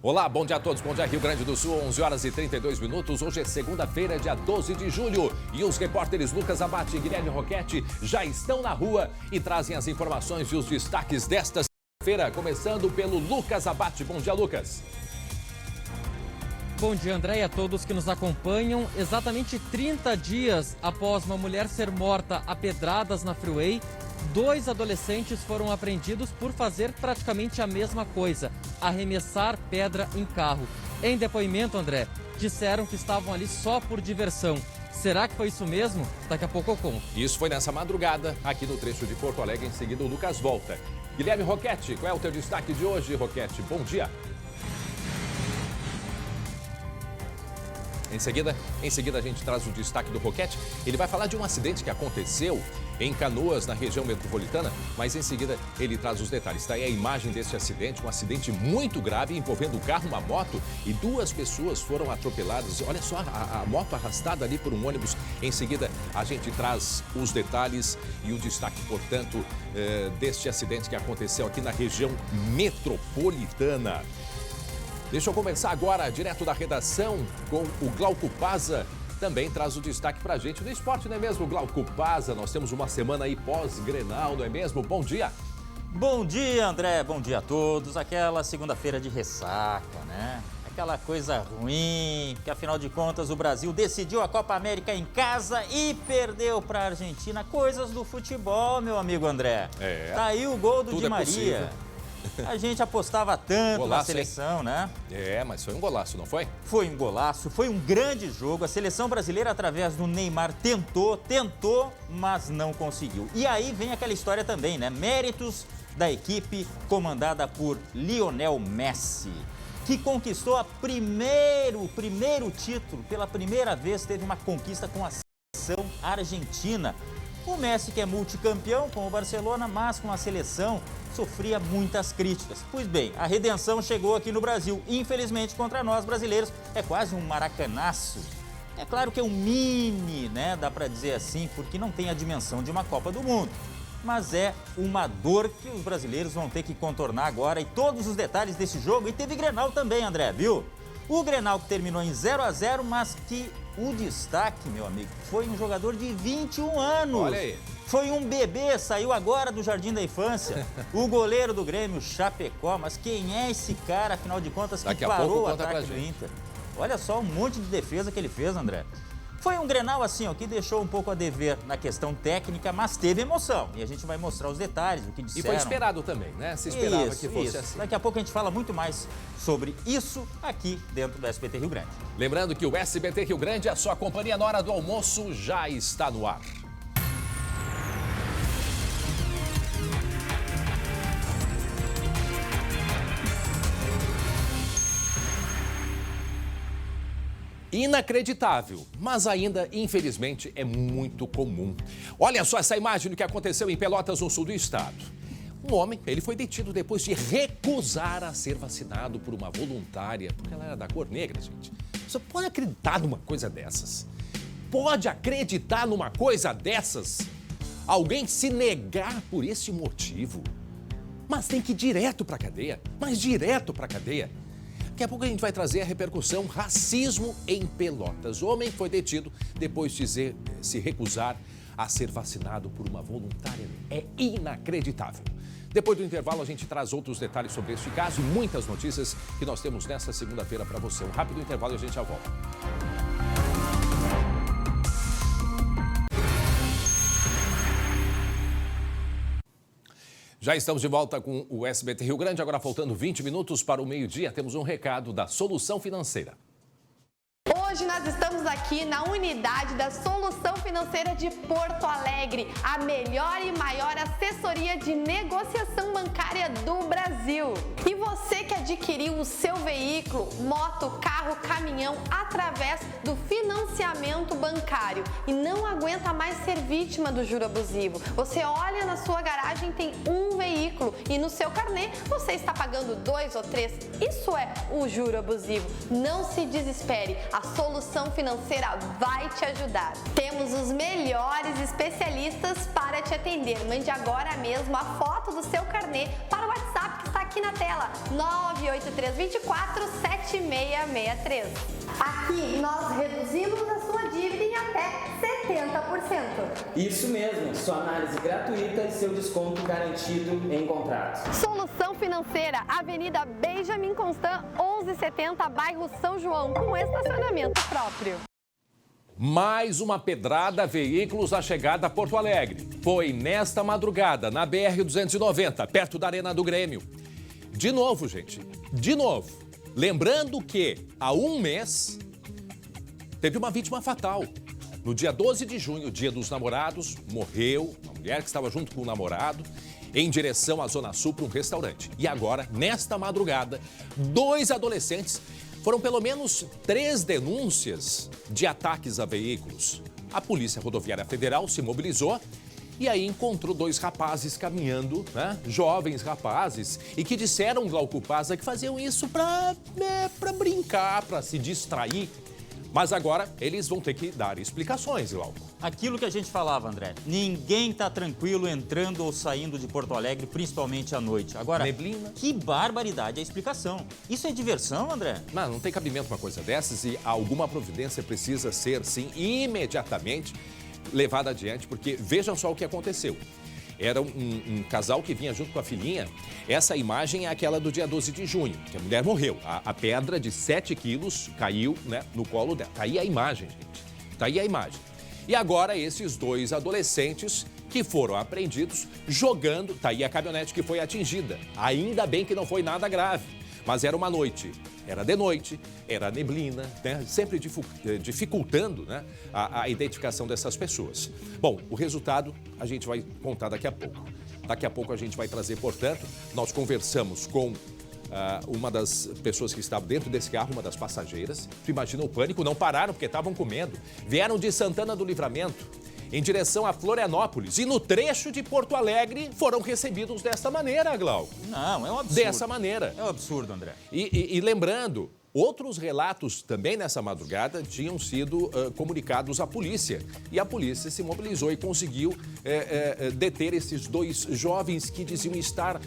Olá, bom dia a todos. Bom dia, Rio Grande do Sul, 11 horas e 32 minutos. Hoje é segunda-feira, dia 12 de julho. E os repórteres Lucas Abate e Guilherme Roquete já estão na rua e trazem as informações e os destaques desta segunda-feira, começando pelo Lucas Abate. Bom dia, Lucas. Bom dia, André, e a todos que nos acompanham. Exatamente 30 dias após uma mulher ser morta a pedradas na Freeway, 2 adolescentes foram apreendidos por fazer praticamente a mesma coisa, arremessar pedra em carro. Em depoimento, André, disseram que estavam ali só por diversão. Será que foi isso mesmo? Daqui a pouco eu conto. Isso foi nessa madrugada, aqui no trecho de Porto Alegre. Em seguida, o Lucas volta. Guilherme Roquete, qual é o teu destaque de hoje, Roquete? Bom dia. Em seguida a gente traz o destaque do Roquete. Ele vai falar de um acidente que aconteceu em Canoas, na região metropolitana, mas em seguida ele traz os detalhes. Está aí a imagem desse acidente, um acidente muito grave envolvendo um carro, uma moto, e 2 pessoas foram atropeladas. Olha só, a moto arrastada ali por um ônibus. Em seguida a gente traz os detalhes e o destaque, portanto, deste acidente que aconteceu aqui na região metropolitana. Deixa eu começar agora, direto da redação, com o Glauco Paza. Também traz o destaque pra gente do esporte, não é mesmo, Glauco Paza? Nós temos uma semana aí pós-Grenal, não é mesmo? Bom dia! Bom dia, André. Bom dia a todos. Aquela segunda-feira de ressaca, né? Aquela coisa ruim, que afinal de contas o Brasil decidiu a Copa América em casa e perdeu pra Argentina. Coisas do futebol, meu amigo André. Tá aí o gol do Di Maria. A gente apostava tanto golaço, na seleção, hein? Né? Mas foi um golaço, não foi? Foi um golaço, foi um grande jogo. A seleção brasileira, através do Neymar, tentou, mas não conseguiu. E aí vem aquela história também, né? Méritos da equipe comandada por Lionel Messi, que conquistou o primeiro título. Pela primeira vez teve uma conquista com a seleção argentina. O Messi, que é multicampeão com o Barcelona, mas com a seleção sofria muitas críticas. Pois bem, a redenção chegou aqui no Brasil. Infelizmente, contra nós brasileiros, é quase um maracanaço. É claro que é um mini, né? Dá pra dizer assim, porque não tem a dimensão de uma Copa do Mundo. Mas é uma dor que os brasileiros vão ter que contornar agora. E todos os detalhes desse jogo. E teve Grenal também, André, viu? O Grenal que terminou em 0-0, mas que o destaque, meu amigo, foi um jogador de 21 anos. Olha aí. Foi um bebê, saiu agora do Jardim da Infância. O goleiro do Grêmio, Chapecó. Mas quem é esse cara, afinal de contas, que parou o ataque do Inter? Olha só um monte de defesa que ele fez, André. Foi um Grenal assim, ó, que deixou um pouco a dever na questão técnica, mas teve emoção. E a gente vai mostrar os detalhes, o que disseram. E foi esperado também, né? Se esperava que fosse assim. Daqui a pouco a gente fala muito mais sobre isso aqui dentro do SBT Rio Grande. Lembrando que o SBT Rio Grande, a sua companhia na hora do almoço, já está no ar. Inacreditável, mas ainda, infelizmente, é muito comum. Olha só essa imagem do que aconteceu em Pelotas, no sul do estado. Um homem, ele foi detido depois de recusar a ser vacinado por uma voluntária, porque ela era da cor negra, gente. Você pode acreditar numa coisa dessas? Pode acreditar numa coisa dessas? Alguém se negar por esse motivo? Mas tem que ir direto pra cadeia, mas direto pra cadeia. Daqui a pouco a gente vai trazer a repercussão racismo em Pelotas. O homem foi detido depois de se recusar a ser vacinado por uma voluntária. É inacreditável. Depois do intervalo, a gente traz outros detalhes sobre este caso e muitas notícias que nós temos nesta segunda-feira para você. Um rápido intervalo e a gente já volta. Já estamos de volta com o SBT Rio Grande, agora faltando 20 minutos para o meio-dia, temos um recado da Solução Financeira. Hoje nós estamos aqui na unidade da Solução Financeira de Porto Alegre, a melhor e maior assessoria de negociação bancária do Brasil. E você que adquiriu o seu veículo, moto, carro, caminhão através do financiamento bancário e não aguenta mais ser vítima do juro abusivo. Você olha na sua garagem, tem um veículo e no seu carnê você está pagando 2 ou 3. Isso é o juro abusivo. Não se desespere. A Solução Financeira vai te ajudar. Temos os melhores especialistas para te atender. Mande agora mesmo a foto do seu carnê para o WhatsApp que está aqui aqui na tela, 983247663. Aqui nós reduzimos a sua dívida em até 70%. Isso mesmo, sua análise gratuita e seu desconto garantido em contrato. Solução Financeira, Avenida Benjamin Constant, 1170, bairro São João, com estacionamento próprio. Mais uma pedrada a veículos à chegada a Porto Alegre. Foi nesta madrugada, na BR-290, perto da Arena do Grêmio. De novo, gente, de novo. Lembrando que há um mês teve uma vítima fatal. No dia 12 de junho, dia dos namorados, morreu uma mulher que estava junto com o namorado em direção à Zona Sul para um restaurante. E agora, nesta madrugada, 2 adolescentes foram pelo menos 3 denúncias de ataques a veículos. A Polícia Rodoviária Federal se mobilizou e aí encontrou 2 rapazes caminhando, né? Jovens rapazes, e que disseram, Glauco Pazza, que faziam isso para brincar, para se distrair. Mas agora eles vão ter que dar explicações, Glauco. Aquilo que a gente falava, André, ninguém tá tranquilo entrando ou saindo de Porto Alegre, principalmente à noite. Agora, neblina. Que barbaridade a explicação. Isso é diversão, André? Não tem cabimento uma coisa dessas e alguma providência precisa ser, sim, imediatamente levada adiante, porque vejam só o que aconteceu. Era um casal que vinha junto com a filhinha. Essa imagem é aquela do dia 12 de junho, que a mulher morreu. A pedra de 7 quilos caiu, né, no colo dela. Tá aí a imagem, gente. Tá aí a imagem. E agora esses 2 adolescentes que foram apreendidos jogando... Tá aí a caminhonete que foi atingida. Ainda bem que não foi nada grave. Mas era uma noite, era de noite, era neblina, né? Sempre dificultando, né, a identificação dessas pessoas. Bom, o resultado a gente vai contar daqui a pouco. Daqui a pouco a gente vai trazer, portanto, nós conversamos com uma das pessoas que estava dentro desse carro, uma das passageiras. Tu imagina o pânico, não pararam porque estavam com medo. Vieram de Santana do Livramento em direção a Florianópolis e no trecho de Porto Alegre foram recebidos dessa maneira, Glauco. Não, é um absurdo. Dessa maneira. É um absurdo, André. E lembrando, outros relatos também nessa madrugada tinham sido comunicados à polícia. E a polícia se mobilizou e conseguiu deter esses 2 jovens que diziam estar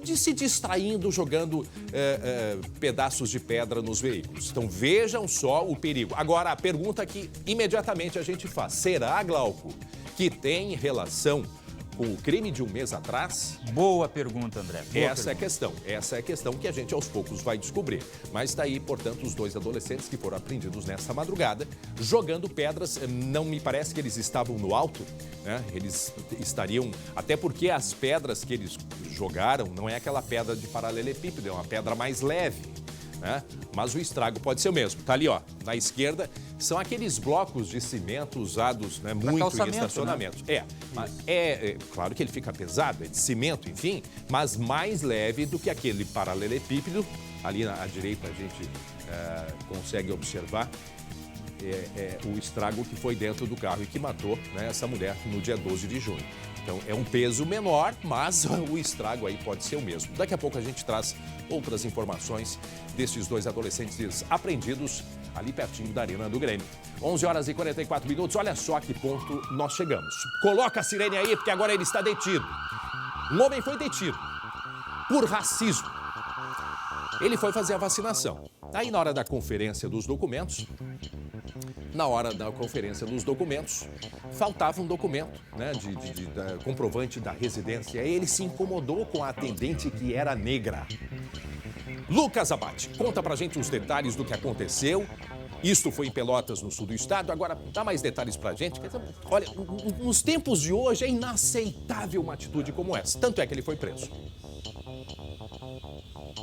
se distraindo, jogando pedaços de pedra nos veículos. Então vejam só o perigo. Agora, a pergunta que imediatamente a gente faz: será, Glauco, que tem relação com o crime de um mês atrás? Boa pergunta, André. Essa é a questão que a gente aos poucos vai descobrir. Mas está aí, portanto, os 2 adolescentes que foram apreendidos nesta madrugada, jogando pedras. Não me parece que eles estavam no alto, né? Eles estariam... Até porque as pedras que eles jogaram não é aquela pedra de paralelepípedo, é uma pedra mais leve, né? Mas o estrago pode ser o mesmo. Tá ali, ó, na esquerda, são aqueles blocos de cimento usados, né, muito em estacionamentos. Né? Claro que ele fica pesado, é de cimento, enfim, mas mais leve do que aquele paralelepípedo. Ali à direita a gente consegue observar o estrago que foi dentro do carro e que matou, né, essa mulher no dia 12 de junho. Então, é um peso menor, mas o estrago aí pode ser o mesmo. Daqui a pouco a gente traz outras informações desses 2 adolescentes apreendidos ali pertinho da Arena do Grêmio. 11h44. Olha só a que ponto nós chegamos. Coloca a sirene aí, porque agora ele está detido. Um homem foi detido por racismo. Ele foi fazer a vacinação. Aí, na hora da conferência dos documentos, faltava um documento, né, de comprovante da residência. Aí ele se incomodou com a atendente que era negra. Lucas Abate, conta pra gente os detalhes do que aconteceu. Isto foi em Pelotas, no sul do estado. Agora, dá mais detalhes pra gente. Olha, nos tempos de hoje é inaceitável uma atitude como essa. Tanto é que ele foi preso.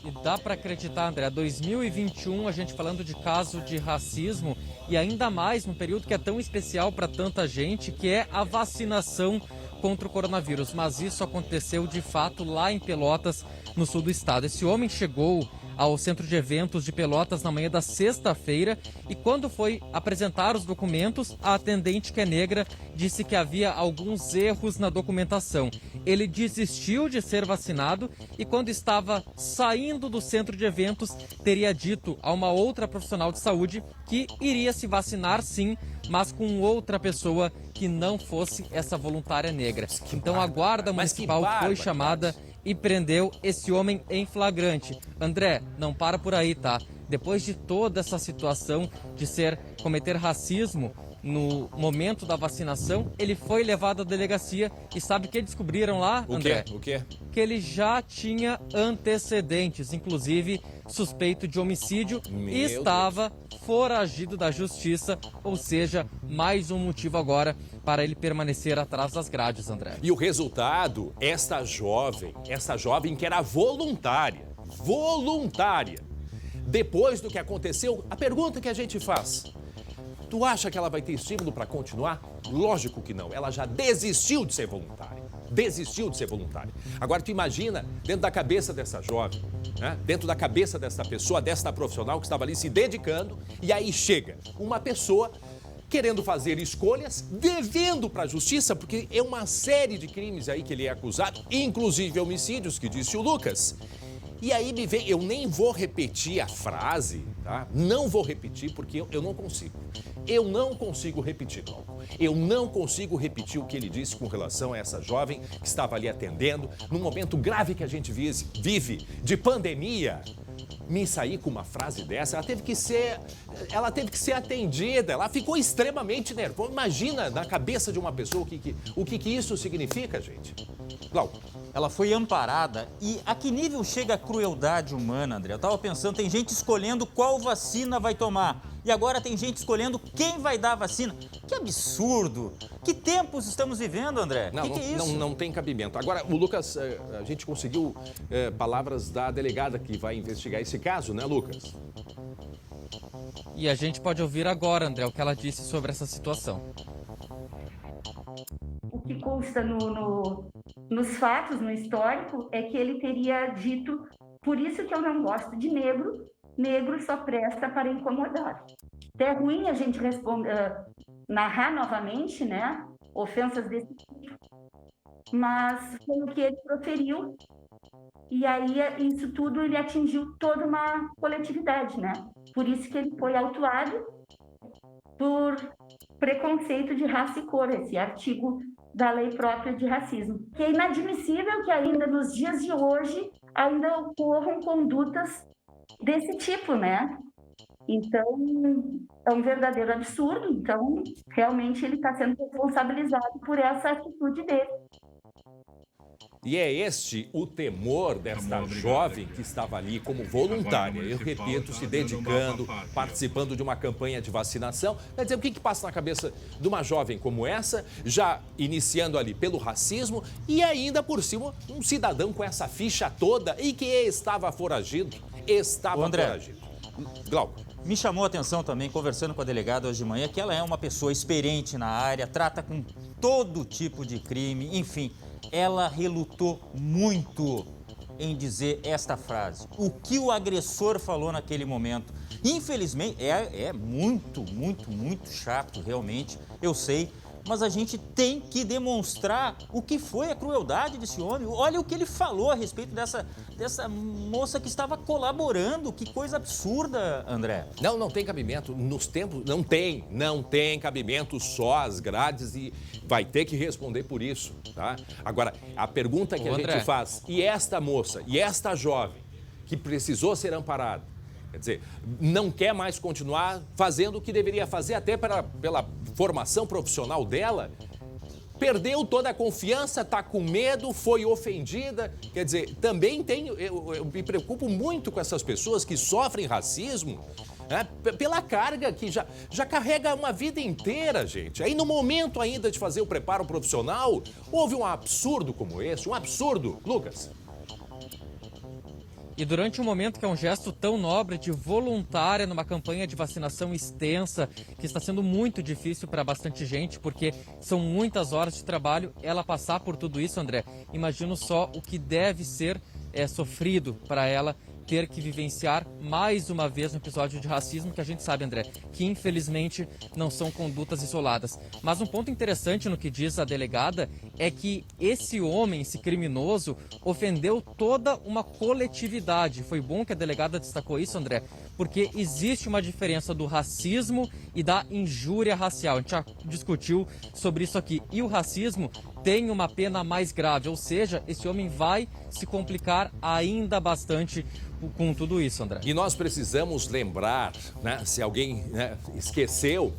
E dá para acreditar, André, 2021, a gente falando de caso de racismo e ainda mais num período que é tão especial para tanta gente, que é a vacinação contra o coronavírus. Mas isso aconteceu de fato lá em Pelotas, no sul do estado. Esse homem chegou ao centro de eventos de Pelotas na manhã da sexta-feira e quando foi apresentar os documentos, a atendente, que é negra, disse que havia alguns erros na documentação. Ele desistiu de ser vacinado e quando estava saindo do centro de eventos, teria dito a uma outra profissional de saúde que iria se vacinar sim, mas com outra pessoa que não fosse essa voluntária negra. Então a guarda municipal foi chamada e prendeu esse homem em flagrante. André, não para por aí, tá? Depois de toda essa situação de cometer racismo no momento da vacinação, ele foi levado à delegacia e sabe o que descobriram lá, André? O quê? Que ele já tinha antecedentes, inclusive suspeito de homicídio e estava foragido da justiça, ou seja, mais um motivo agora para ele permanecer atrás das grades, André. E o resultado, essa jovem que era voluntária, depois do que aconteceu, a pergunta que a gente faz: tu acha que ela vai ter estímulo para continuar? Lógico que não. Ela já desistiu de ser voluntária. Agora, tu imagina dentro da cabeça dessa jovem, né? Dentro da cabeça dessa pessoa, desta profissional que estava ali se dedicando, e aí chega uma pessoa querendo fazer escolhas, devendo para a justiça, porque é uma série de crimes aí que ele é acusado, inclusive homicídios, que disse o Lucas. E aí me vem, eu nem vou repetir a frase, tá? Não vou repetir porque eu não consigo. Eu não consigo repetir, Glauco. Eu não consigo repetir o que ele disse com relação a essa jovem que estava ali atendendo, num momento grave que a gente vive de pandemia. Me sair com uma frase dessa, ela teve que ser atendida, ela ficou extremamente nervosa. Imagina na cabeça de uma pessoa o que isso significa, gente. Glauco. Ela foi amparada. E a que nível chega a crueldade humana, André? Eu tava pensando, tem gente escolhendo qual vacina vai tomar. E agora tem gente escolhendo quem vai dar a vacina. Que absurdo! Que tempos estamos vivendo, André? Não, que é isso? Não tem cabimento. Agora, o Lucas, a gente conseguiu palavras da delegada que vai investigar esse caso, né, Lucas? E a gente pode ouvir agora, André, o que ela disse sobre essa situação. O que consta nos fatos, no histórico, é que ele teria dito: por isso que eu não gosto de negro, negro só presta para incomodar. É ruim a gente narrar novamente, né, ofensas desse tipo, mas foi o que ele proferiu, e aí isso tudo ele atingiu toda uma coletividade, né? Por isso que ele foi autuado por preconceito de raça e cor, esse artigo da lei própria de racismo. Que é inadmissível que ainda nos dias de hoje ainda ocorram condutas desse tipo, né? Então, é um verdadeiro absurdo. Então, realmente ele está sendo responsabilizado por essa atitude dele. E é este o temor desta jovem que estava ali como voluntária, eu repito, se dedicando, participando de uma campanha de vacinação. Quer dizer, o que passa na cabeça de uma jovem como essa, já iniciando ali pelo racismo e ainda por cima um cidadão com essa ficha toda e que estava foragido, foragido. Glauco. Me chamou a atenção também, conversando com a delegada hoje de manhã, que ela é uma pessoa experiente na área, trata com todo tipo de crime, enfim. Ela relutou muito em dizer esta frase. O que o agressor falou naquele momento, infelizmente, é muito chato, realmente, eu sei. Mas a gente tem que demonstrar o que foi a crueldade desse homem. Olha o que ele falou a respeito dessa moça que estava colaborando. Que coisa absurda, André. Não tem cabimento. Nos tempos, não tem cabimento só as grades e vai ter que responder por isso, tá? Agora, a pergunta que a gente faz, e esta moça, e esta jovem que precisou ser amparada, quer dizer, não quer mais continuar fazendo o que deveria fazer, até pela formação profissional dela, perdeu toda a confiança, está com medo, foi ofendida. Quer dizer, também eu me preocupo muito com essas pessoas que sofrem racismo, né, pela carga que já carrega uma vida inteira, gente. Aí no momento ainda de fazer o preparo profissional, houve um absurdo como esse, um absurdo. Lucas. E durante um momento que é um gesto tão nobre de voluntária numa campanha de vacinação extensa, que está sendo muito difícil para bastante gente, porque são muitas horas de trabalho, ela passar por tudo isso, André, imagino só o que deve ser sofrido para ela ter que vivenciar mais uma vez um episódio de racismo que a gente sabe, André, que infelizmente não são condutas isoladas. Mas um ponto interessante no que diz a delegada é que esse homem, esse criminoso, ofendeu toda uma coletividade. Foi bom que a delegada destacou isso, André, porque existe uma diferença do racismo e da injúria racial. A gente já discutiu sobre isso aqui. E o racismo tem uma pena mais grave, ou seja, esse homem vai se complicar ainda bastante com tudo isso, André. E nós precisamos lembrar, né, se alguém esqueceu,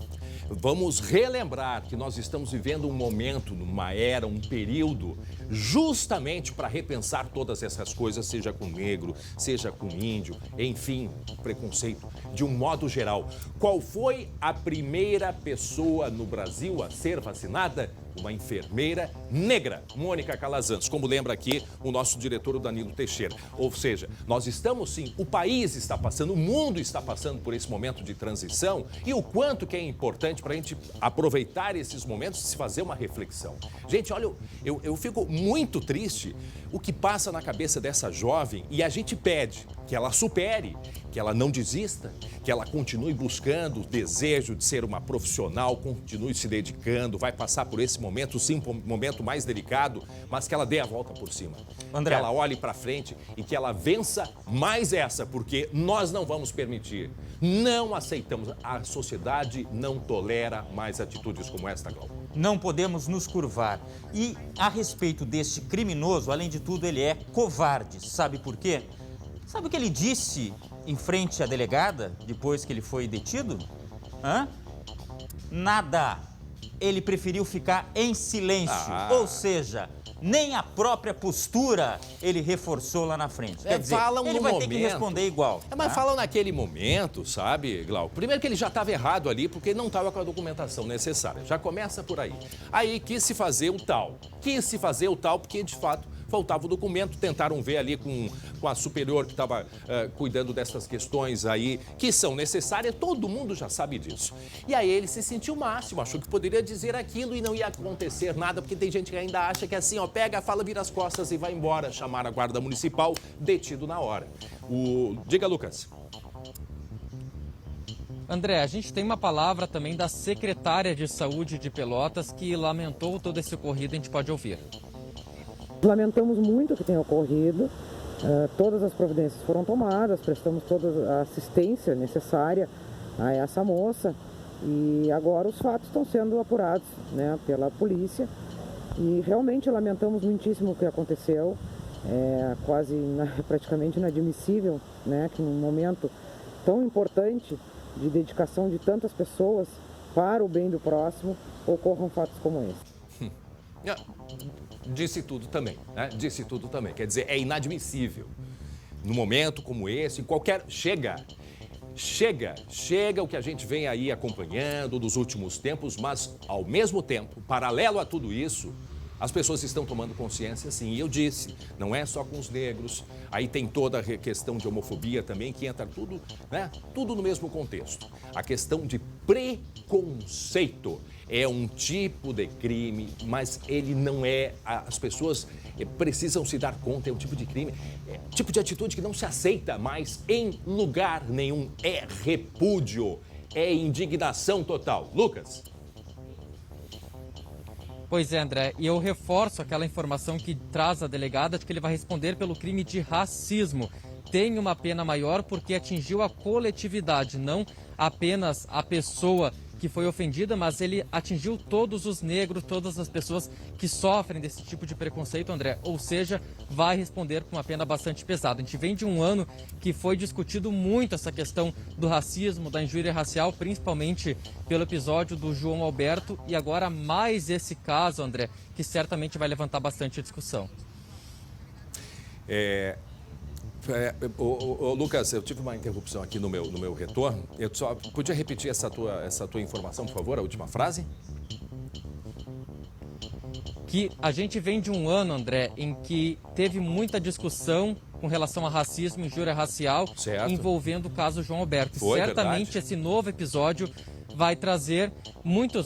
vamos relembrar que nós estamos vivendo um momento, uma era, um período, justamente para repensar todas essas coisas, seja com negro, seja com índio, enfim, preconceito, de um modo geral. Qual foi a primeira pessoa no Brasil a ser vacinada? Uma enfermeira negra, Mônica Calazans, como lembra aqui o nosso diretor, o Danilo Teixeira. Ou seja, nós estamos sim, o país está passando, o mundo está passando por esse momento de transição e o quanto que é importante para a gente aproveitar esses momentos e se fazer uma reflexão. Gente, olha, eu fico muito triste o que passa na cabeça dessa jovem e a gente pede que ela supere, que ela não desista, que ela continue buscando o desejo de ser uma profissional, continue se dedicando, vai passar por esse momento, sim, um momento mais delicado, mas que ela dê a volta por cima. André. Que ela olhe para frente e que ela vença mais essa, porque nós não vamos permitir, não aceitamos, a sociedade não tolera mais atitudes como esta, Glauco. Não podemos nos curvar. E a respeito deste criminoso, além de tudo, ele é covarde. Sabe por quê? Sabe o que ele disse em frente à delegada, depois que ele foi detido? Nada. Ele preferiu ficar em silêncio. Ou seja, nem a própria postura ele reforçou lá na frente. Quer dizer, ele vai ter que responder igual. Mas falam naquele momento, sabe, Glauco? Primeiro que ele já estava errado ali, porque não estava com a documentação necessária. Já começa por aí. Aí quis se fazer o tal. Porque, de fato, faltava o documento, tentaram ver ali com a superior que estava cuidando dessas questões aí, que são necessárias, todo mundo já sabe disso. E aí ele se sentiu máximo, achou que poderia dizer aquilo e não ia acontecer nada, porque tem gente que ainda acha que é assim, ó, pega, fala, vira as costas e vai embora, chamar a guarda municipal, detido na hora. Diga, Lucas. André, a gente tem uma palavra também da secretária de Saúde de Pelotas que lamentou todo esse ocorrido, a gente pode ouvir. Lamentamos muito o que tem ocorrido, todas as providências foram tomadas, prestamos toda a assistência necessária a essa moça e agora os fatos estão sendo apurados, né, pela polícia e realmente lamentamos muitíssimo o que aconteceu, praticamente inadmissível, né, que num momento tão importante de dedicação de tantas pessoas para o bem do próximo ocorram fatos como esse. Disse tudo também, né? Disse tudo também. Quer dizer, é inadmissível. Num momento como esse, em qualquer... Chega o que a gente vem aí acompanhando dos últimos tempos, mas, ao mesmo tempo, paralelo a tudo isso, as pessoas estão tomando consciência, sim. E eu disse, não é só com os negros, aí tem toda a questão de homofobia também, que entra tudo, né? Tudo no mesmo contexto. A questão de preconceito. É um tipo de crime, mas ele não é... As pessoas precisam se dar conta, é um tipo de crime, tipo de atitude que não se aceita mais em lugar nenhum. É repúdio, é indignação total. Lucas? Pois é, André, e eu reforço aquela informação que traz a delegada de que ele vai responder pelo crime de racismo. Tem uma pena maior porque atingiu a coletividade, não apenas a pessoa que foi ofendida, mas ele atingiu todos os negros, todas as pessoas que sofrem desse tipo de preconceito, André. Ou seja, vai responder com uma pena bastante pesada. A gente vem de um ano que foi discutido muito essa questão do racismo, da injúria racial, principalmente pelo episódio do João Alberto, e agora mais esse caso, André, que certamente vai levantar bastante discussão. Lucas, eu tive uma interrupção aqui no meu retorno. Eu só podia repetir essa tua informação, por favor, a última frase? Que a gente vem de um ano, André, em que teve muita discussão com relação a racismo e injúria racial, certo, envolvendo o caso João Alberto. Foi, certamente verdade. Esse novo episódio vai trazer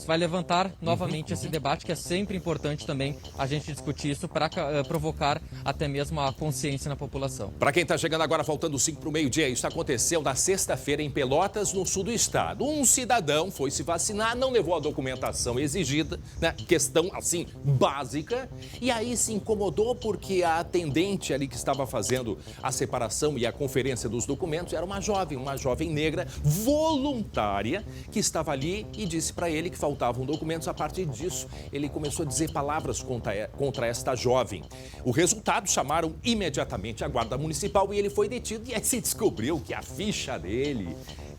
vai levantar novamente esse debate, que é sempre importante também a gente discutir isso para provocar até mesmo a consciência na população. Para quem está chegando agora, faltando 5 para o meio-dia, isso aconteceu na sexta-feira em Pelotas, no sul do estado. Um cidadão foi se vacinar, não levou a documentação exigida, né? Questão assim básica, e aí se incomodou porque a atendente ali que estava fazendo a separação e a conferência dos documentos era uma jovem negra voluntária que estava ali e disse para ele que faltavam documentos. A partir disso, ele começou a dizer palavras contra esta jovem. O resultado, chamaram imediatamente a guarda municipal e ele foi detido, e aí se descobriu que a ficha dele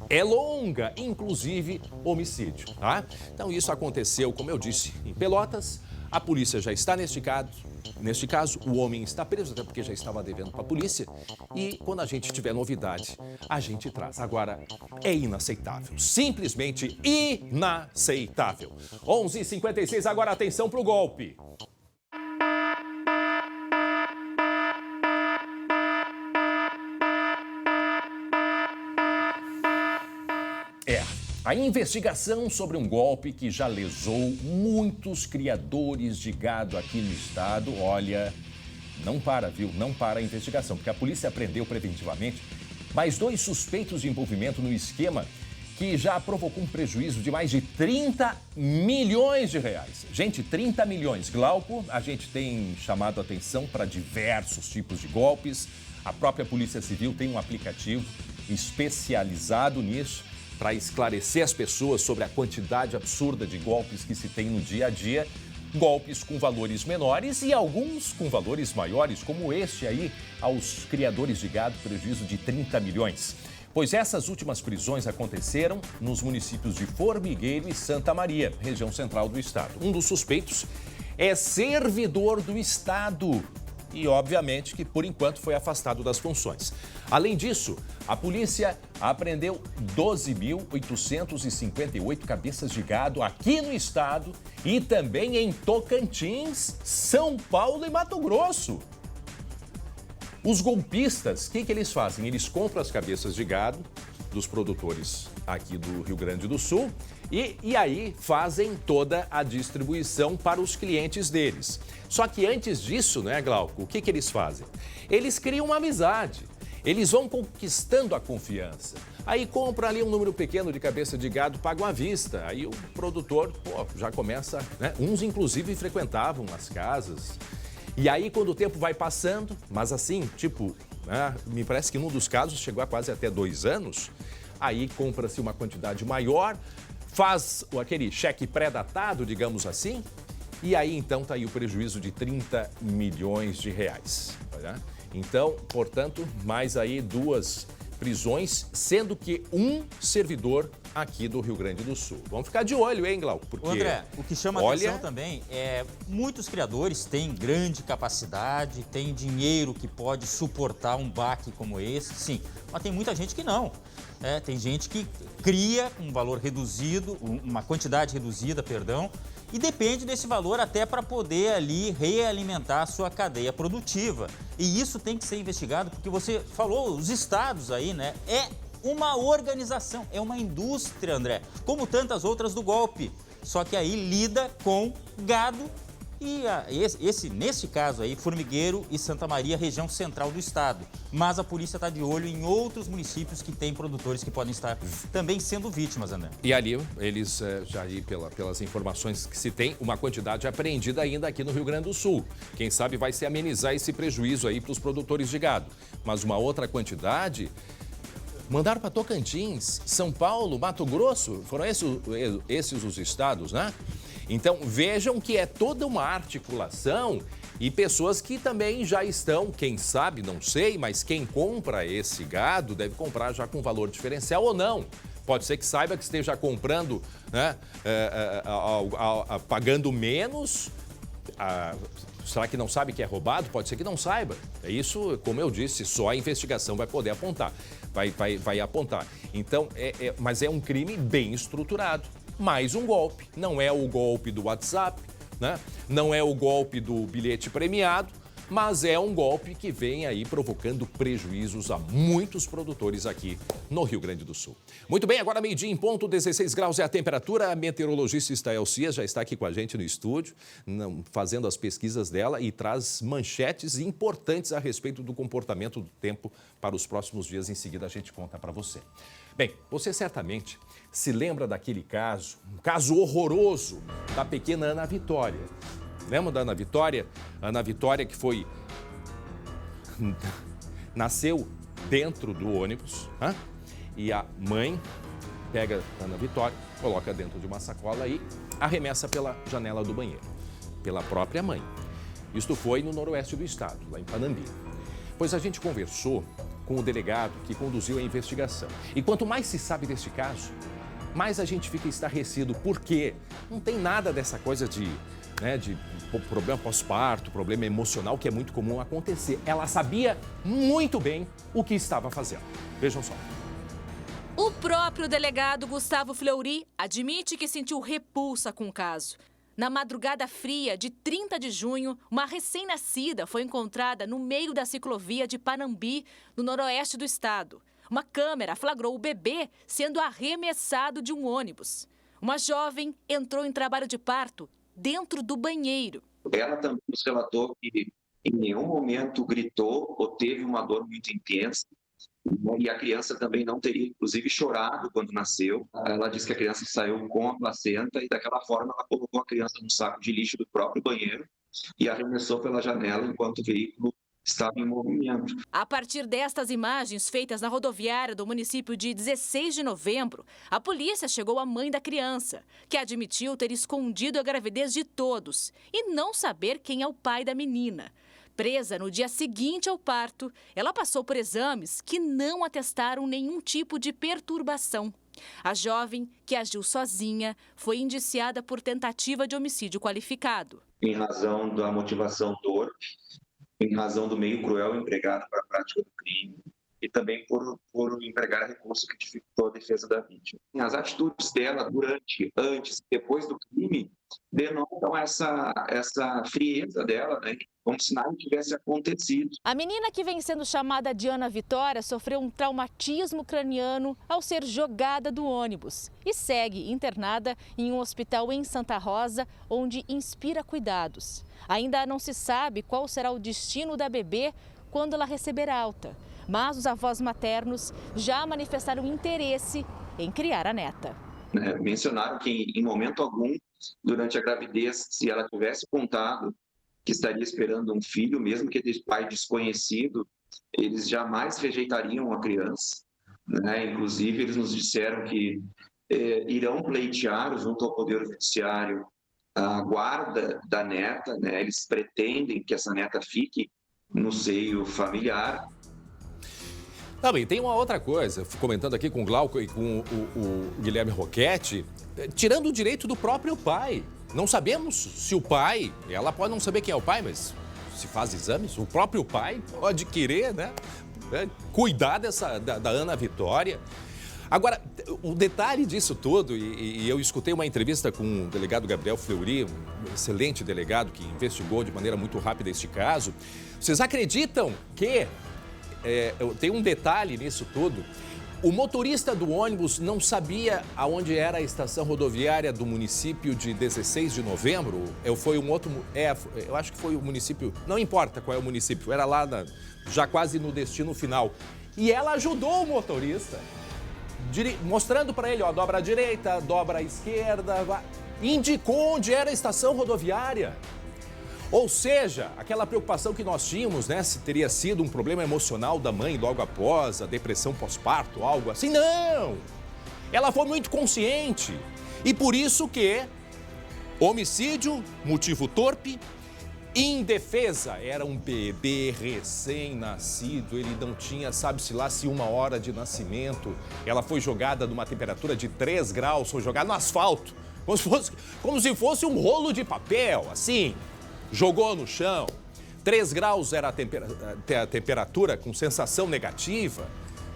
é longa, inclusive homicídio, tá? Então isso aconteceu, como eu disse, em Pelotas. A polícia já está neste caso, o homem está preso, até porque já estava devendo para a polícia. E quando a gente tiver novidade, a gente traz. Agora, é inaceitável, simplesmente inaceitável. 11h56, agora atenção para o golpe. A investigação sobre um golpe que já lesou muitos criadores de gado aqui no estado, olha, não para, viu? Não para a investigação, porque a polícia prendeu preventivamente mais 2 suspeitos de envolvimento no esquema que já provocou um prejuízo de mais de 30 milhões de reais. Gente, 30 milhões. Glauco, a gente tem chamado a atenção para diversos tipos de golpes. A própria Polícia Civil tem um aplicativo especializado nisso, para esclarecer as pessoas sobre a quantidade absurda de golpes que se tem no dia a dia. Golpes com valores menores e alguns com valores maiores, como este aí, aos criadores de gado, prejuízo de 30 milhões. Pois essas últimas prisões aconteceram nos municípios de Formigueiro e Santa Maria, região central do estado. Um dos suspeitos é servidor do estado e, obviamente, que por enquanto foi afastado das funções. Além disso, a polícia apreendeu 12.858 cabeças de gado aqui no estado e também em Tocantins, São Paulo e Mato Grosso. Os golpistas, o que eles fazem? Eles compram as cabeças de gado dos produtores aqui do Rio Grande do Sul e aí fazem toda a distribuição para os clientes deles. Só que antes disso, né, Glauco, o que eles fazem? Eles criam uma amizade, eles vão conquistando a confiança. Aí compra ali um número pequeno de cabeça de gado, pagam à vista. Aí o produtor, já começa, né? Uns inclusive frequentavam as casas. E aí quando o tempo vai passando, mas assim, me parece que num dos casos chegou a quase até 2 anos, aí compra-se uma quantidade maior, faz aquele cheque pré-datado, digamos assim, e aí então está aí o prejuízo de 30 milhões de reais. Né? Então, portanto, mais aí 2 prisões, sendo que um servidor aqui do Rio Grande do Sul. Vamos ficar de olho, hein, Glauco? Porque, André, o que chama atenção também é muitos criadores têm grande capacidade, têm dinheiro que pode suportar um baque como esse, sim, mas tem muita gente que não. Tem gente que cria um valor reduzido, uma quantidade reduzida, e depende desse valor até para poder ali realimentar a sua cadeia produtiva. E isso tem que ser investigado, porque você falou, os estados aí, né? É uma organização, é uma indústria, André, como tantas outras do golpe. Só que aí lida com gado e nesse caso aí, Formigueiro e Santa Maria, região central do estado. Mas a polícia está de olho em outros municípios que têm produtores que podem estar também sendo vítimas, André. E ali, eles já aí, pelas informações que se tem, uma quantidade apreendida ainda aqui no Rio Grande do Sul. Quem sabe vai se amenizar esse prejuízo aí para os produtores de gado. Mas uma outra quantidade mandaram para Tocantins, São Paulo, Mato Grosso. Foram esses os estados, né? Então, vejam que é toda uma articulação e pessoas que também já estão, quem sabe, não sei, mas quem compra esse gado deve comprar já com valor diferencial ou não. Pode ser que saiba que esteja comprando, né, pagando menos. Será que não sabe que é roubado? Pode ser que não saiba. É isso, como eu disse, só a investigação vai poder apontar, vai apontar. Então, mas é um crime bem estruturado. Mais um golpe. Não é o golpe do WhatsApp, né? Não é o golpe do bilhete premiado, Mas é um golpe que vem aí provocando prejuízos a muitos produtores aqui no Rio Grande do Sul. Muito bem, agora meio-dia em ponto, 16 graus é a temperatura. A meteorologista Estael Cias já está aqui com a gente no estúdio, fazendo as pesquisas dela e traz manchetes importantes a respeito do comportamento do tempo para os próximos dias. Em seguida a gente conta para você. Bem, você certamente se lembra daquele caso, um caso horroroso da pequena Ana Vitória. Lembra da Ana Vitória? Ana Vitória que nasceu dentro do ônibus, e a mãe pega a Ana Vitória, coloca dentro de uma sacola e arremessa pela janela do banheiro, pela própria mãe. Isto foi no noroeste do estado, lá em Panambi. Pois a gente conversou com o delegado que conduziu a investigação. E quanto mais se sabe deste caso, mais a gente fica estarrecido, porque não tem nada dessa coisa de problema pós-parto, problema emocional, que é muito comum acontecer. Ela sabia muito bem o que estava fazendo. Vejam só. O próprio delegado Gustavo Fleury admite que sentiu repulsa com o caso. Na madrugada fria de 30 de junho, uma recém-nascida foi encontrada no meio da ciclovia de Panambi, no noroeste do estado. Uma câmera flagrou o bebê sendo arremessado de um ônibus. Uma jovem entrou em trabalho de parto dentro do banheiro. Ela também nos relatou que em nenhum momento gritou ou teve uma dor muito intensa. E a criança também não teria, inclusive, chorado quando nasceu. Ela disse que a criança saiu com a placenta e, daquela forma, ela colocou a criança num saco de lixo do próprio banheiro e arremessou pela janela enquanto o veículo estava em movimento. A partir destas imagens feitas na rodoviária do município de 16 de novembro, a polícia chegou à mãe da criança, que admitiu ter escondido a gravidez de todos e não saber quem é o pai da menina. Presa no dia seguinte ao parto, ela passou por exames que não atestaram nenhum tipo de perturbação. A jovem, que agiu sozinha, foi indiciada por tentativa de homicídio qualificado. Em razão da motivação dor, em razão do meio cruel empregado para a prática do crime e também por empregar recurso que dificultou a defesa da vítima. As atitudes dela durante, antes e depois do crime denotam essa frieza dela, como se nada tivesse acontecido. A menina, que vem sendo chamada de Ana Vitória, sofreu um traumatismo craniano ao ser jogada do ônibus e segue internada em um hospital em Santa Rosa, onde inspira cuidados. Ainda não se sabe qual será o destino da bebê quando ela receber alta, mas os avós maternos já manifestaram interesse em criar a neta. Mencionaram que em momento algum, durante a gravidez, se ela tivesse contado que estaria esperando um filho, mesmo que de pai desconhecido, eles jamais rejeitariam a criança. Inclusive, eles nos disseram que irão pleitear junto ao Poder Judiciário a guarda da neta, eles pretendem que essa neta fique no seio familiar. Também tem uma outra coisa, comentando aqui com o Glauco e com o Guilherme Roquete, tirando o direito do próprio pai. Não sabemos se o pai, ela pode não saber quem é o pai, mas se faz exames, o próprio pai pode querer, cuidar da Ana Vitória. Agora, o detalhe disso tudo, e eu escutei uma entrevista com o delegado Gabriel Fleury, um excelente delegado que investigou de maneira muito rápida este caso. Vocês acreditam que, tem um detalhe nisso tudo, o motorista do ônibus não sabia aonde era a estação rodoviária do município de 16 de novembro? Eu acho que foi o município, não importa qual é o município, era lá já quase no destino final. E ela ajudou o motorista, mostrando para ele, dobra à direita, dobra à esquerda, indicou onde era a estação rodoviária. Ou seja, aquela preocupação que nós tínhamos, se teria sido um problema emocional da mãe logo após a depressão pós-parto, algo assim. Não! Ela foi muito consciente. E por isso que homicídio, motivo torpe, indefesa. Era um bebê recém-nascido, ele não tinha, sabe-se lá, se 1 hora de nascimento. Ela foi jogada numa temperatura de 3 graus, foi jogada no asfalto, como se fosse um rolo de papel, assim. Jogou no chão, 3 graus era a temperatura com sensação negativa,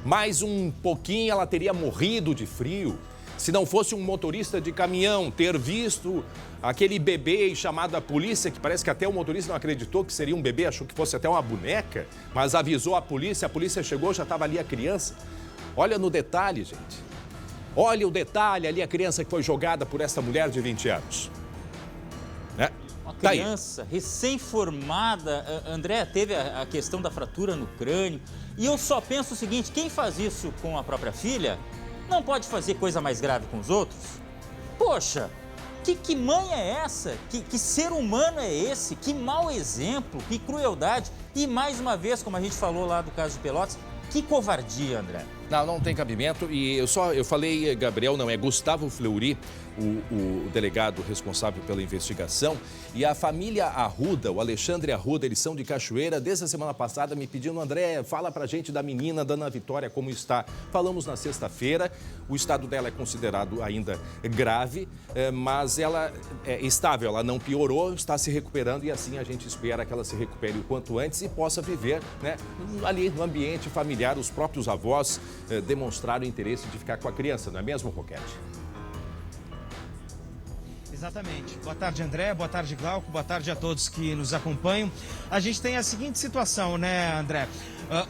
mais um pouquinho ela teria morrido de frio. Se não fosse um motorista de caminhão ter visto aquele bebê e chamado a polícia, que parece que até o motorista não acreditou que seria um bebê, achou que fosse até uma boneca, mas avisou a polícia chegou, já estava ali a criança. Olha no detalhe, gente. Olha o detalhe ali, a criança que foi jogada por essa mulher de 20 anos. Uma criança recém-formada, André, teve a questão da fratura no crânio. E eu só penso o seguinte, quem faz isso com a própria filha, não pode fazer coisa mais grave com os outros? Poxa, que mãe é essa? Que ser humano é esse? Que mau exemplo, que crueldade. E mais uma vez, como a gente falou lá do caso de Pelotas, que covardia, André. Não tem cabimento. E eu falei, Gabriel, não, é Gustavo Fleury, o delegado responsável pela investigação. E a família Arruda, o Alexandre Arruda, eles são de Cachoeira. Desde a semana passada me pedindo, André, fala pra gente da menina, da Ana Vitória, como está. Falamos na sexta-feira. O estado dela é considerado ainda grave, mas ela é estável, ela não piorou, está se recuperando e assim a gente espera que ela se recupere o quanto antes e possa viver, né, ali no ambiente familiar. Os próprios avós demonstraram interesse de ficar com a criança, não é mesmo, Roquete? Exatamente. Boa tarde, André. Boa tarde, Glauco. Boa tarde a todos que nos acompanham. A gente tem a seguinte situação, né, André?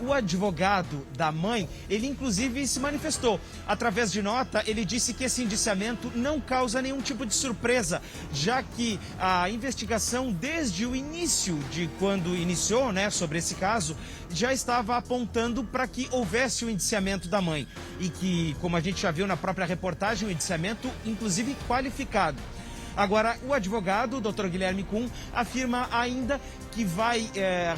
O advogado da mãe, ele inclusive se manifestou. Através de nota, ele disse que esse indiciamento não causa nenhum tipo de surpresa, já que a investigação, desde o início de quando iniciou, né, sobre esse caso, já estava apontando para que houvesse o indiciamento da mãe. E que, como a gente já viu na própria reportagem, o indiciamento, inclusive, qualificado. Agora, o advogado, o Dr. Guilherme Kuhn, afirma ainda que vai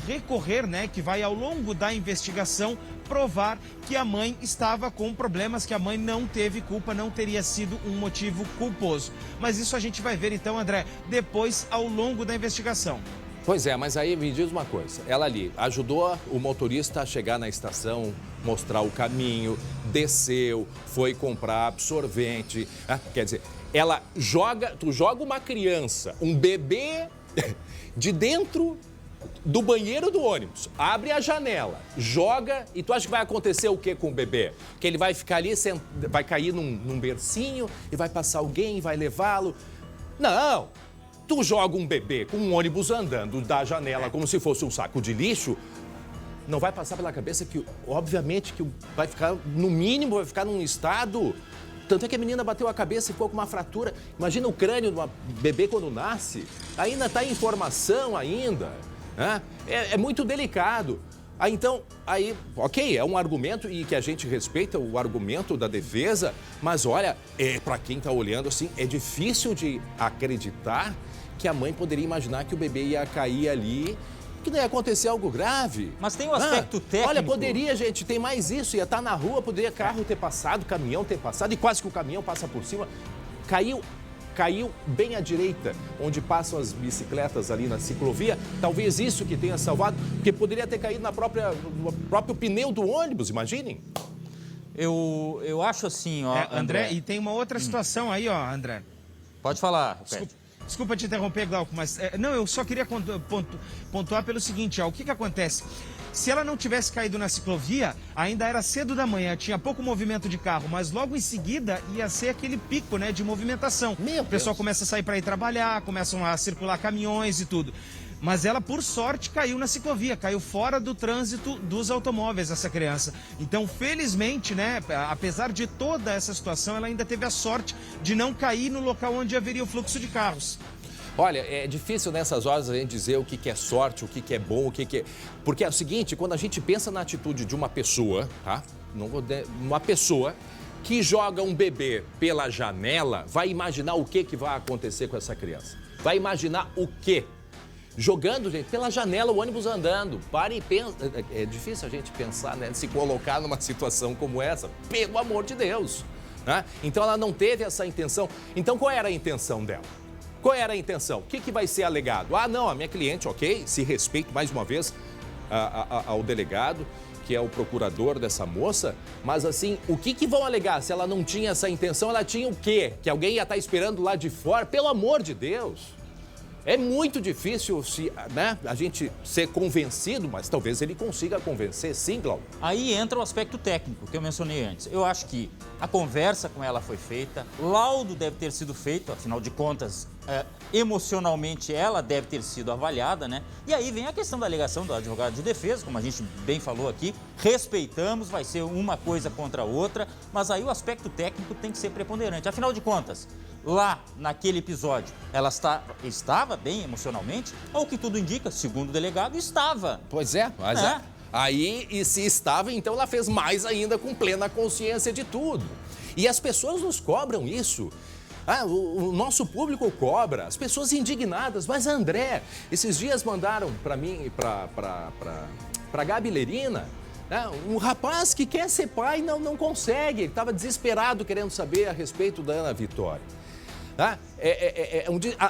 recorrer, né, que vai ao longo da investigação provar que a mãe estava com problemas, que a mãe não teve culpa, não teria sido um motivo culposo. Mas isso a gente vai ver então, André, depois ao longo da investigação. Pois é, mas aí me diz uma coisa, ela ali ajudou o motorista a chegar na estação, mostrar o caminho, desceu, foi comprar absorvente, quer dizer, tu joga uma criança, um bebê de dentro do banheiro do ônibus, abre a janela, joga e tu acha que vai acontecer o que com o bebê? Que ele vai ficar ali, vai cair num bercinho e vai passar alguém e vai levá-lo? Não! Tu joga um bebê com um ônibus andando da janela como se fosse um saco de lixo, não vai passar pela cabeça que, obviamente, que vai ficar, no mínimo, vai ficar num estado... Tanto é que a menina bateu a cabeça e ficou com uma fratura. Imagina o crânio de uma bebê quando nasce. Ainda está em formação ainda. Né? É muito delicado. Ok, é um argumento e que a gente respeita o argumento da defesa, mas olha, para quem está olhando assim, é difícil de acreditar que a mãe poderia imaginar que o bebê ia cair ali, que não ia acontecer algo grave. Mas tem um aspecto técnico. Olha, poderia, gente, tem mais isso, ia estar na rua, poderia carro ter passado, caminhão ter passado, e quase que o caminhão passa por cima. Caiu bem à direita, onde passam as bicicletas ali na ciclovia. Talvez isso que tenha salvado, porque poderia ter caído no próprio pneu do ônibus, imaginem. Eu acho assim, ó, André, e tem uma outra situação aí, ó, André. Pode falar, Desculpa te interromper, Glauco, mas eu só queria pontuar pelo seguinte, ó, o que acontece? Se ela não tivesse caído na ciclovia, ainda era cedo da manhã, tinha pouco movimento de carro, mas logo em seguida ia ser aquele pico, né, de movimentação. O pessoal começa a sair para ir trabalhar, começam a circular caminhões e tudo. Mas ela, por sorte, caiu na ciclovia, caiu fora do trânsito dos automóveis, essa criança. Então, felizmente, né, apesar de toda essa situação, ela ainda teve a sorte de não cair no local onde haveria o fluxo de carros. Olha, é difícil nessas horas a gente dizer o que é sorte, o que é bom, o que é... Porque é o seguinte, quando a gente pensa na atitude de uma pessoa, tá? Uma pessoa que joga um bebê pela janela, vai imaginar o que vai acontecer com essa criança. Vai imaginar o quê? Jogando, gente, pela janela, o ônibus andando. Pare e pensa. É difícil a gente pensar, né? Se colocar numa situação como essa. Pelo amor de Deus. Né? Então, ela não teve essa intenção. Então, qual era a intenção dela? Qual era a intenção? O que vai ser alegado? Ah, não, a minha cliente, ok, se respeito mais uma vez ao delegado, que é o procurador dessa moça, mas assim, o que vão alegar? Se ela não tinha essa intenção, ela tinha o quê? Que alguém ia estar esperando lá de fora? Pelo amor de Deus! É muito difícil a gente ser convencido, mas talvez ele consiga convencer, sim, Glauco. Aí entra o aspecto técnico que eu mencionei antes. Eu acho que a conversa com ela foi feita, laudo deve ter sido feito, afinal de contas, emocionalmente ela deve ter sido avaliada, né? E aí vem a questão da alegação do advogado de defesa, como a gente bem falou aqui, respeitamos, vai ser uma coisa contra a outra, mas aí o aspecto técnico tem que ser preponderante. Afinal de contas, lá naquele episódio, ela estava bem emocionalmente, ou que tudo indica, segundo o delegado, estava. Pois é, mas aí, e se estava, então ela fez mais ainda com plena consciência de tudo. E as pessoas nos cobram isso. O nosso público cobra, as pessoas indignadas. Mas, André, esses dias mandaram para mim, para Gabi Lerina, um rapaz que quer ser pai não consegue. Ele estava desesperado querendo saber a respeito da Ana Vitória.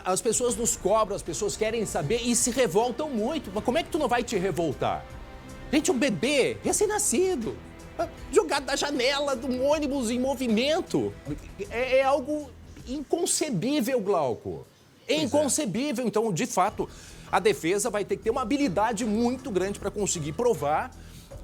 As pessoas nos cobram, as pessoas querem saber e se revoltam muito. Mas como é que tu não vai te revoltar? Gente, um bebê recém-nascido, jogado da janela de um ônibus em movimento. É algo inconcebível, Glauco. É inconcebível. Então, de fato, a defesa vai ter que ter uma habilidade muito grande para conseguir provar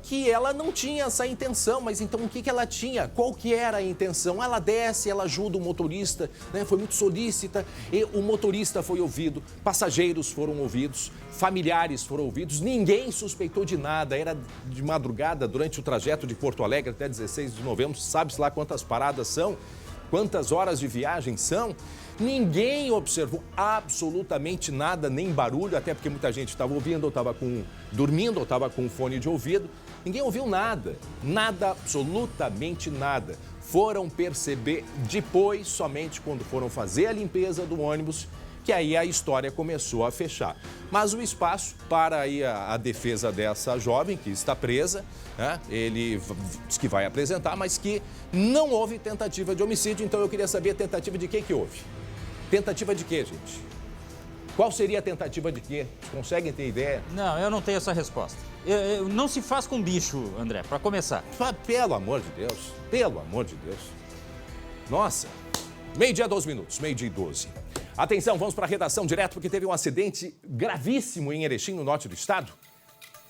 que ela não tinha essa intenção. Mas então o que ela tinha? Qual que era a intenção? Ela desce, ela ajuda o motorista, né? Foi muito solícita, e o motorista foi ouvido, passageiros foram ouvidos, familiares foram ouvidos, ninguém suspeitou de nada. Era de madrugada, durante o trajeto de Porto Alegre até 16 de novembro, sabe-se lá quantas paradas são, quantas horas de viagem são. Ninguém observou absolutamente nada, nem barulho, até porque muita gente estava ouvindo, ou estava dormindo, ou estava com fone de ouvido. Ninguém ouviu nada, nada, absolutamente nada. Foram perceber depois, somente quando foram fazer a limpeza do ônibus, que aí a história começou a fechar. Mas o espaço para aí a defesa dessa jovem que está presa, né? Ele diz que vai apresentar, mas que não houve tentativa de homicídio. Então eu queria saber a tentativa de que houve. Tentativa de quê, gente? Qual seria a tentativa de quê? Vocês conseguem ter ideia? Não, eu não tenho essa resposta. Não se faz com bicho, André, para começar. Pelo amor de Deus, pelo amor de Deus. Nossa, 12:00, 12:12. Atenção, vamos para a redação direto, porque teve um acidente gravíssimo em Erechim, no norte do estado.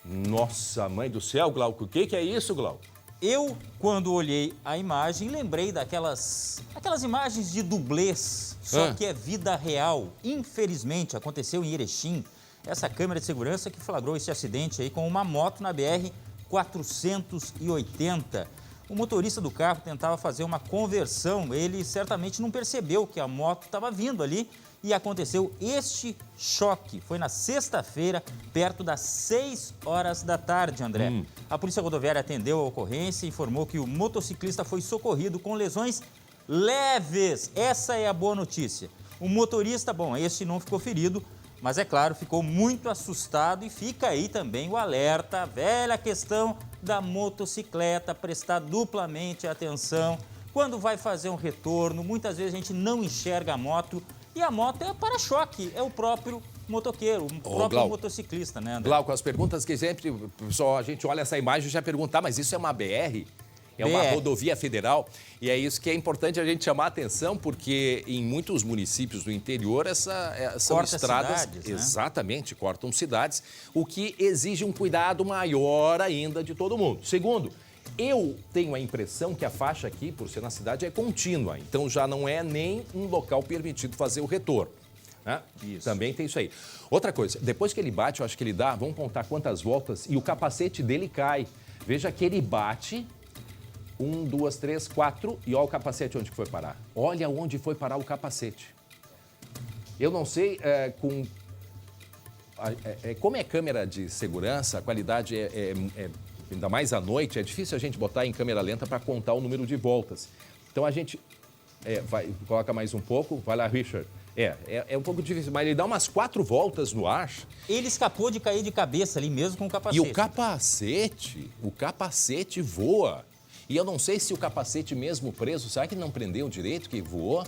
Nossa, mãe do céu, Glauco, o que é isso, Glauco? Eu, quando olhei a imagem, lembrei daquelas imagens de dublês, só que é vida real. Infelizmente, aconteceu em Erechim, essa câmera de segurança que flagrou esse acidente aí com uma moto na BR-480. O motorista do carro tentava fazer uma conversão, ele certamente não percebeu que a moto estava vindo ali e aconteceu este choque. Foi na sexta-feira, perto das 6 horas da tarde, André. A Polícia Rodoviária atendeu a ocorrência e informou que o motociclista foi socorrido com lesões leves. Essa é a boa notícia. O motorista, esse não ficou ferido, mas é claro, ficou muito assustado e fica aí também o alerta, a velha questão da motocicleta, prestar duplamente atenção. Quando vai fazer um retorno, muitas vezes a gente não enxerga a moto e a moto é para-choque, é o próprio motoqueiro, o próprio motociclista, né, André? Glauco, as perguntas que sempre, pessoal, a gente olha essa imagem e já pergunta, mas isso é uma BR? É uma rodovia federal? E é isso que é importante a gente chamar a atenção, porque em muitos municípios do interior são estradas... cidades, né? Exatamente, cortam cidades, o que exige um cuidado maior ainda de todo mundo. Segundo, eu tenho a impressão que a faixa aqui, por ser na cidade, é contínua. Então já não é nem um local permitido fazer o retorno. Né? Isso. Também tem isso aí. Outra coisa, depois que ele bate, eu acho que ele dá, vamos contar quantas voltas, e o capacete dele cai. Veja que ele bate... 1, 2, 3, 4, e olha o capacete onde foi parar. Olha onde foi parar o capacete. Eu não sei como é câmera de segurança, a qualidade ainda mais à noite, é difícil a gente botar em câmera lenta para contar o número de voltas. Então a gente coloca mais um pouco, vai lá, Richard. É um pouco difícil, mas ele dá umas 4 voltas no ar. Ele escapou de cair de cabeça ali mesmo com o capacete. E o capacete voa. E eu não sei se o capacete mesmo preso, será que não prendeu direito, que voou?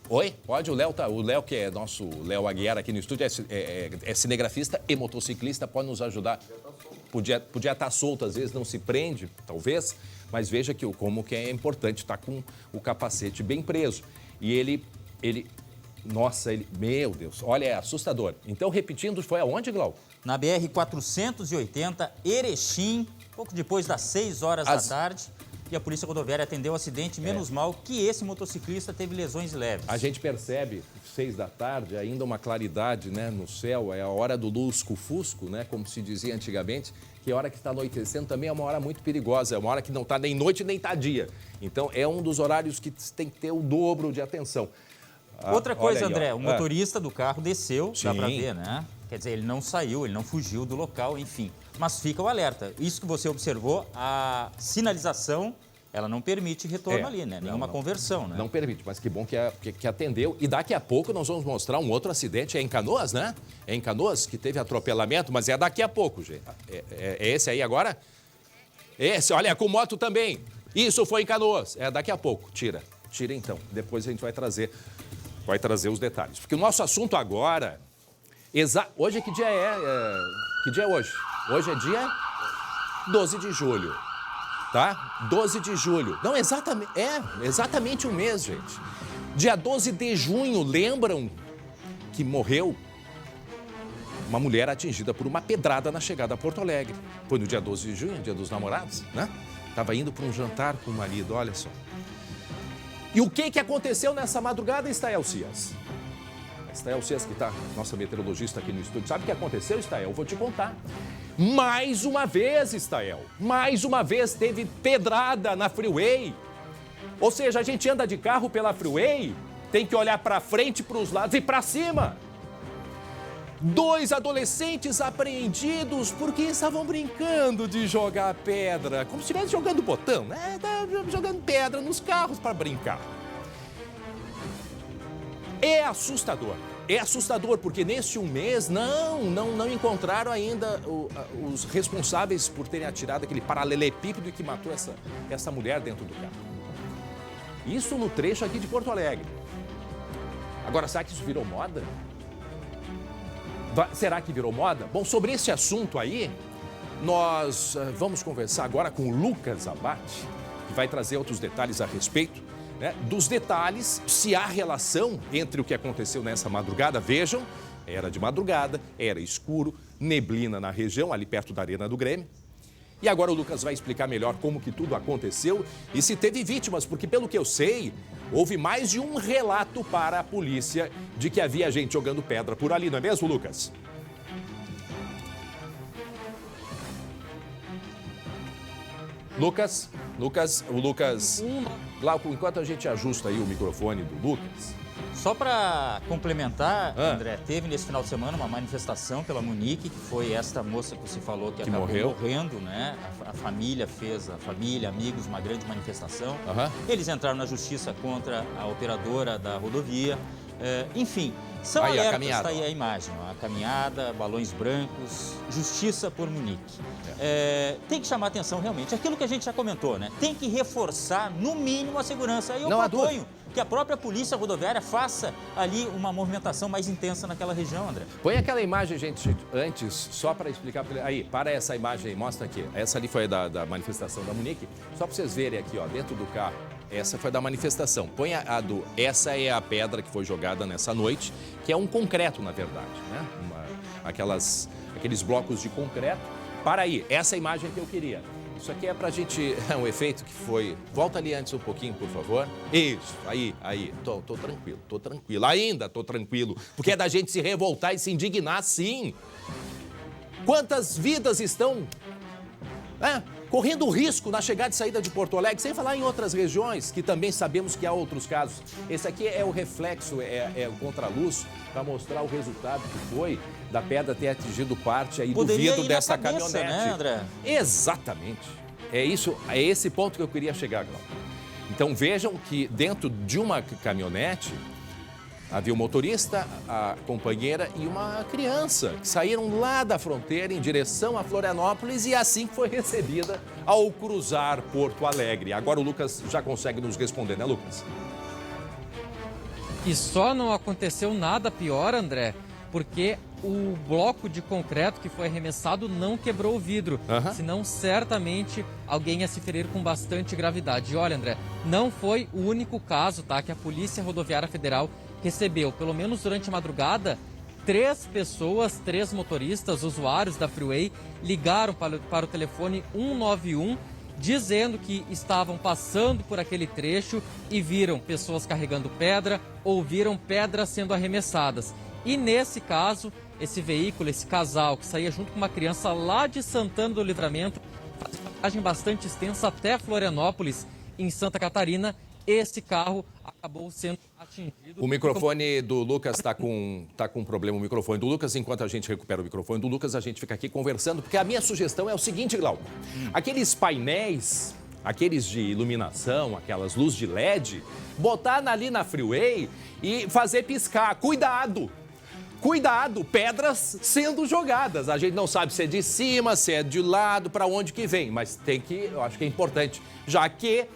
Oi? Pode, o Léo que é nosso Léo Aguiar aqui no estúdio, é cinegrafista e motociclista, pode nos ajudar. Podia estar solto, às vezes não se prende, talvez, mas veja como que é importante estar com o capacete bem preso. E ele Nossa, meu Deus, olha, é assustador. Então, repetindo, foi aonde, Glauco? Na BR-480, Erechim, pouco depois das 6 horas da tarde. E a Polícia Rodoviária atendeu o acidente, menos mal que esse motociclista teve lesões leves. A gente percebe, 6 da tarde, ainda uma claridade, né, no céu, é a hora do lusco-fusco, né, como se dizia antigamente, que a hora que está anoitecendo também é uma hora muito perigosa, é uma hora que não está nem noite nem está dia. Então, é um dos horários que tem que ter o dobro de atenção. Outra coisa, aí, André, o motorista do carro desceu, Sim. dá para ver, né? Quer dizer, ele não saiu, ele não fugiu do local, enfim. Mas fica o alerta. Isso que você observou, a sinalização, ela não permite retorno ali, né? Nenhuma conversão, né? Não permite, mas que bom que atendeu. E daqui a pouco nós vamos mostrar um outro acidente, é em Canoas, né? É em Canoas que teve atropelamento, mas é daqui a pouco, gente. É esse aí agora? Esse, olha, com moto também. Isso foi em Canoas. É daqui a pouco. Tira então. Depois a gente vai trazer os detalhes. Porque o nosso assunto agora... Hoje que dia é? Que dia é hoje? Hoje é dia 12 de julho, tá? 12 de julho. Não, exatamente um mês, gente. Dia 12 de junho, lembram que morreu uma mulher atingida por uma pedrada na chegada a Porto Alegre. Foi no dia 12 de junho, dia dos namorados, né? Estava indo para um jantar com o marido, olha só. E o que aconteceu nessa madrugada, Estael Cias? Estael Cias, que está, nossa meteorologista aqui no estúdio, sabe o que aconteceu, Estael? Eu vou te contar. Mais uma vez, Estael, mais uma vez teve pedrada na freeway. Ou seja, a gente anda de carro pela freeway, tem que olhar para frente, para os lados e para cima. 2 adolescentes apreendidos porque estavam brincando de jogar pedra, como se estivesse jogando botão, né? Jogando pedra nos carros para brincar. É assustador porque neste um mês não encontraram ainda os responsáveis por terem atirado aquele paralelepípedo que matou essa mulher dentro do carro. Isso no trecho aqui de Porto Alegre. Agora, será que isso virou moda? Será que virou moda? Bom, sobre esse assunto aí, nós vamos conversar agora com o Lucas Abate, que vai trazer outros detalhes a respeito, né, dos detalhes, se há relação entre o que aconteceu nessa madrugada. Vejam, era de madrugada, era escuro, neblina na região, ali perto da Arena do Grêmio. E agora o Lucas vai explicar melhor como que tudo aconteceu e se teve vítimas, porque pelo que eu sei, houve mais de um relato para a polícia de que havia gente jogando pedra por ali, não é mesmo, Lucas? O Lucas... Glauco, enquanto a gente ajusta aí o microfone do Lucas... Só para complementar, André, teve nesse final de semana uma manifestação pela Munique, que foi esta moça que você falou que acabou morrendo, né? A família fez, amigos, uma grande manifestação. Eles entraram na justiça contra a operadora da rodovia. Enfim, são aí, alertas, está aí a imagem, ó, a caminhada, balões brancos, justiça por Munique. Tem que chamar atenção realmente, aquilo que a gente já comentou, né? Tem que reforçar, no mínimo, a segurança. E eu proponho que a própria Polícia Rodoviária faça ali uma movimentação mais intensa naquela região, André. Põe aquela imagem, gente, antes, só para explicar. Aí, para essa imagem aí, mostra aqui. Essa ali foi da manifestação da Munique. Só para vocês verem aqui, ó, dentro do carro. Essa foi da manifestação. Põe essa é a pedra que foi jogada nessa noite, que é um concreto, na verdade, né? Aqueles blocos de concreto. Para aí, essa imagem que eu queria. Isso aqui é pra gente, é um efeito que foi... Volta ali antes um pouquinho, por favor. Isso, aí. Tô tranquilo. Ainda tô tranquilo, porque é da gente se revoltar e se indignar, sim. Quantas vidas estão correndo risco na chegada e saída de Porto Alegre, sem falar em outras regiões, que também sabemos que há outros casos. Esse aqui é o reflexo, é o contraluz, para mostrar o resultado que foi da pedra ter atingido parte aí do vidro dessa caminhonete. Né, André? Exatamente. É esse ponto que eu queria chegar, Glauco. Então vejam que dentro de uma caminhonete havia o motorista, a companheira e uma criança que saíram lá da fronteira em direção a Florianópolis e assim foi recebida ao cruzar Porto Alegre. Agora o Lucas já consegue nos responder, né, Lucas? E só não aconteceu nada pior, André, porque o bloco de concreto que foi arremessado não quebrou o vidro. Senão, certamente, alguém ia se ferir com bastante gravidade. E olha, André, não foi o único caso, tá, que a Polícia Rodoviária Federal recebeu, pelo menos durante a madrugada, 3 motoristas, usuários da Freeway, ligaram para o telefone 191, dizendo que estavam passando por aquele trecho e viram pessoas carregando pedra ou viram pedras sendo arremessadas. E nesse caso, esse veículo, esse casal que saía junto com uma criança lá de Santana do Livramento, faz uma viagem bastante extensa até Florianópolis, em Santa Catarina, esse carro acabou sendo atingido. O microfone do Lucas está com problema, o microfone do Lucas. Enquanto a gente recupera o microfone do Lucas, a gente fica aqui conversando, porque a minha sugestão é o seguinte, Glauco. Aqueles painéis, aqueles de iluminação, aquelas luzes de LED, botar ali na Freeway e fazer piscar. Cuidado! Cuidado, pedras sendo jogadas. A gente não sabe se é de cima, se é de lado, para onde que vem, mas eu acho que é importante, já que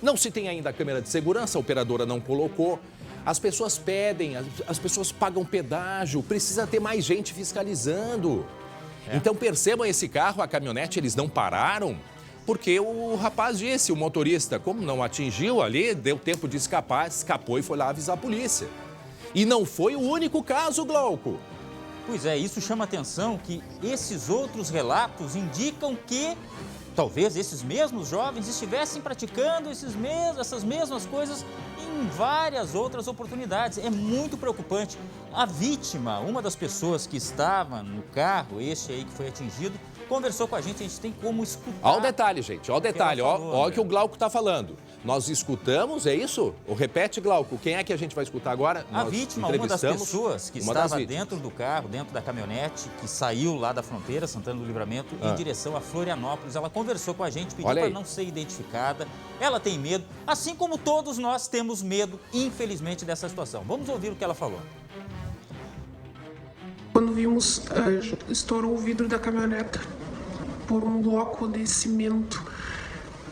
não se tem ainda a câmera de segurança, a operadora não colocou. As pessoas pedem, as pessoas pagam pedágio, precisa ter mais gente fiscalizando. Então percebam esse carro, a caminhonete, eles não pararam, porque o rapaz disse, o motorista, como não atingiu ali, deu tempo de escapar, escapou e foi lá avisar a polícia. E não foi o único caso, Glauco. Pois é, isso chama atenção que esses outros relatos indicam que talvez esses mesmos jovens estivessem praticando essas mesmas coisas em várias outras oportunidades. É muito preocupante. A vítima, uma das pessoas que estava no carro, esse aí que foi atingido, conversou com a gente tem como escutar. Olha o detalhe, gente, olha o detalhe, olha o que o Glauco está falando. Nós escutamos, é isso? Repete, Glauco, quem é que a gente vai escutar agora? A vítima, uma das pessoas que estava dentro do carro, dentro da caminhonete, que saiu lá da fronteira, Santana do Livramento, em direção a Florianópolis. Ela conversou com a gente, pediu para não ser identificada. Ela tem medo, assim como todos nós temos medo, infelizmente, dessa situação. Vamos ouvir o que ela falou. Quando vimos, estourou o vidro da caminhonete por um bloco de cimento.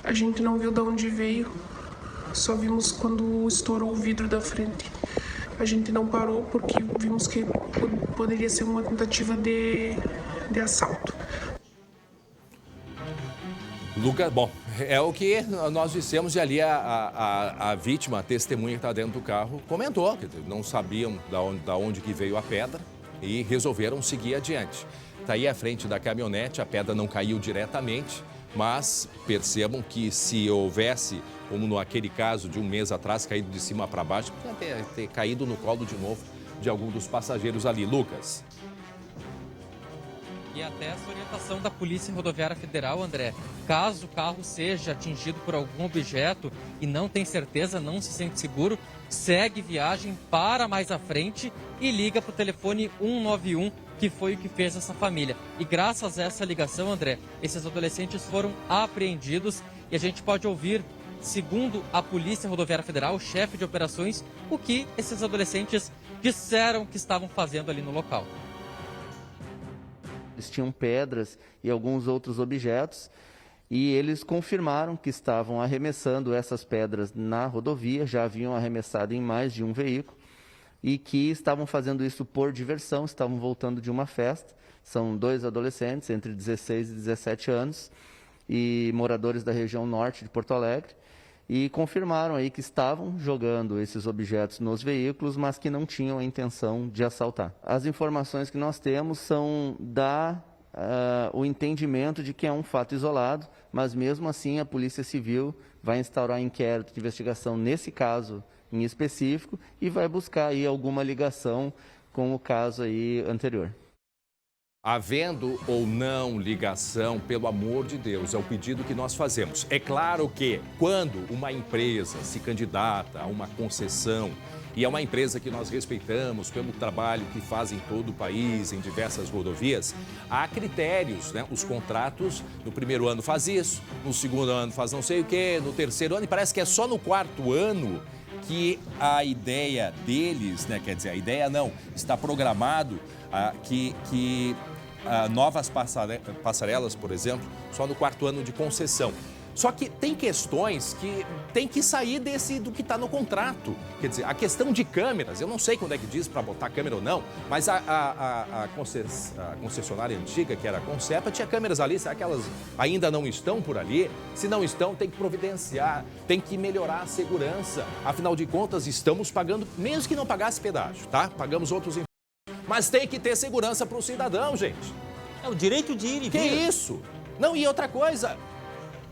A gente não viu de onde veio, só vimos quando estourou o vidro da frente. A gente não parou porque vimos que poderia ser uma tentativa de assalto. Lucas, bom, é o que nós dissemos e ali a vítima, a testemunha que está dentro do carro, comentou que não sabiam da onde que veio a pedra e resolveram seguir adiante. Está aí à frente da caminhonete, a pedra não caiu diretamente, mas percebam que se houvesse, como naquele caso de um mês atrás, caído de cima para baixo, podia ter caído no colo de novo de algum dos passageiros ali. Lucas. E até essa orientação da Polícia Rodoviária Federal, André, caso o carro seja atingido por algum objeto e não tem certeza, não se sente seguro, segue viagem, para mais à frente e liga para o telefone 191, que foi o que fez essa família. E graças a essa ligação, André, esses adolescentes foram apreendidos e a gente pode ouvir, segundo a Polícia Rodoviária Federal, o chefe de operações, o que esses adolescentes disseram que estavam fazendo ali no local. Eles tinham pedras e alguns outros objetos e eles confirmaram que estavam arremessando essas pedras na rodovia, já haviam arremessado em mais de um veículo e que estavam fazendo isso por diversão, estavam voltando de uma festa. São 2 adolescentes entre 16 e 17 anos e moradores da região norte de Porto Alegre e confirmaram aí que estavam jogando esses objetos nos veículos, mas que não tinham a intenção de assaltar. As informações que nós temos são o entendimento de que é um fato isolado, mas mesmo assim a Polícia Civil vai instaurar inquérito de investigação nesse caso em específico e vai buscar aí alguma ligação com o caso aí anterior. Havendo ou não ligação, pelo amor de Deus, é o pedido que nós fazemos. É claro que quando uma empresa se candidata a uma concessão, e é uma empresa que nós respeitamos pelo trabalho que faz em todo o país, em diversas rodovias, há critérios, né? Os contratos, no primeiro ano faz isso, no segundo ano faz não sei o quê, no terceiro ano, e parece que é só no 4º ano que a ideia deles, né? Quer dizer, a ideia não, está programado que novas passarelas, por exemplo, só no 4º ano de concessão. Só que tem questões que tem que sair do que está no contrato. Quer dizer, a questão de câmeras, eu não sei quando é que diz para botar câmera ou não, mas a concessionária antiga, que era a Concepa, tinha câmeras ali. Será que elas ainda não estão por ali? Se não estão, tem que providenciar, tem que melhorar a segurança. Afinal de contas, estamos pagando, mesmo que não pagasse pedágio, tá? Pagamos outros impostos. Mas tem que ter segurança para o cidadão, gente. É o direito de ir e vir. Que isso? Não, e outra coisa...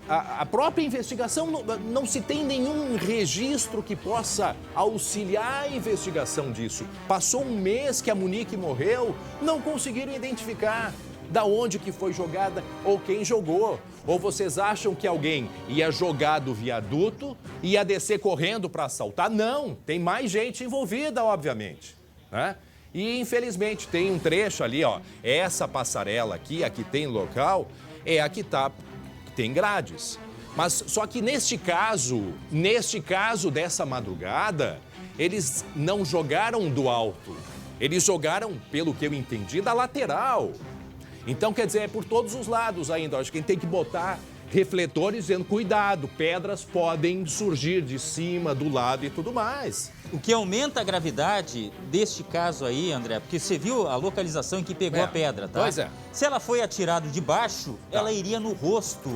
A própria investigação, não se tem nenhum registro que possa auxiliar a investigação disso. Passou um mês que a Monique morreu, não conseguiram identificar da onde que foi jogada ou quem jogou. Ou vocês acham que alguém ia jogar do viaduto e ia descer correndo para assaltar? Não, tem mais gente envolvida, obviamente, né? E, infelizmente, tem um trecho ali, ó, essa passarela aqui, a que tem local, é a que tem grades. Mas só que neste caso dessa madrugada, eles não jogaram do alto. Eles jogaram, pelo que eu entendi, da lateral. Então, quer dizer, é por todos os lados ainda. Acho que a gente tem que botar refletores dizendo, cuidado, pedras podem surgir de cima, do lado e tudo mais. O que aumenta a gravidade deste caso aí, André, porque você viu a localização em que pegou a pedra, tá? Pois é. Se ela foi atirada de baixo, ela iria no rosto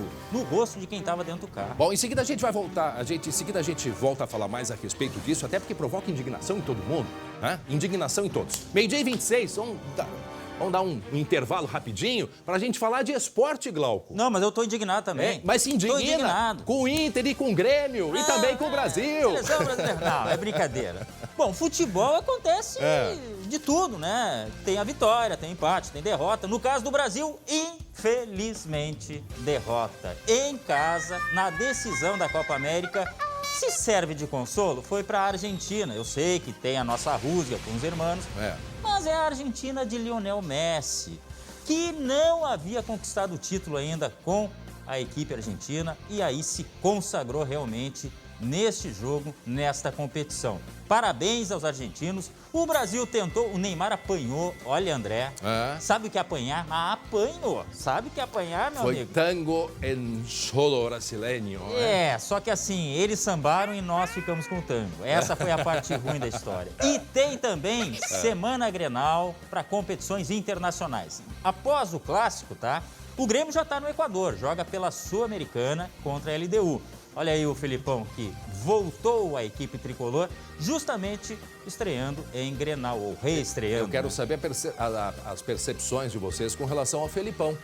de quem estava dentro do carro. Bom, em seguida a gente vai voltar, em seguida a gente volta a falar mais a respeito disso, até porque provoca indignação em todo mundo, né? Indignação em todos. 12h26, vamos dar um intervalo rapidinho para a gente falar de esporte, Glauco. Não, mas eu tô indignado também. Mas se indigna com o Inter e com o Grêmio e também com o Brasil. Seleção brasileira. Não, é brincadeira. Bom, futebol acontece de tudo, né? Tem a vitória, tem empate, tem derrota. No caso do Brasil, infelizmente, derrota. Em casa, na decisão da Copa América. Se serve de consolo, foi para a Argentina. Eu sei que tem a nossa rusga com os irmãos, mas é a Argentina de Lionel Messi, que não havia conquistado o título ainda com a equipe argentina e aí se consagrou realmente neste jogo, nesta competição. Parabéns aos argentinos. O Brasil tentou, o Neymar apanhou. Olha, André, sabe o que é apanhar? Mas apanhou. Sabe o que é apanhar, meu amigo? Foi tango en solo brasileño. Só que assim, eles sambaram e nós ficamos com o tango. Essa foi a parte ruim da história. E tem também Semana Grenal para competições internacionais. Após o clássico, tá? O Grêmio já está no Equador, joga pela Sul-Americana contra a LDU. Olha aí o Felipão que voltou à equipe tricolor, justamente estreando em Grenal, ou reestreando. Eu quero saber as percepções de vocês com relação ao Felipão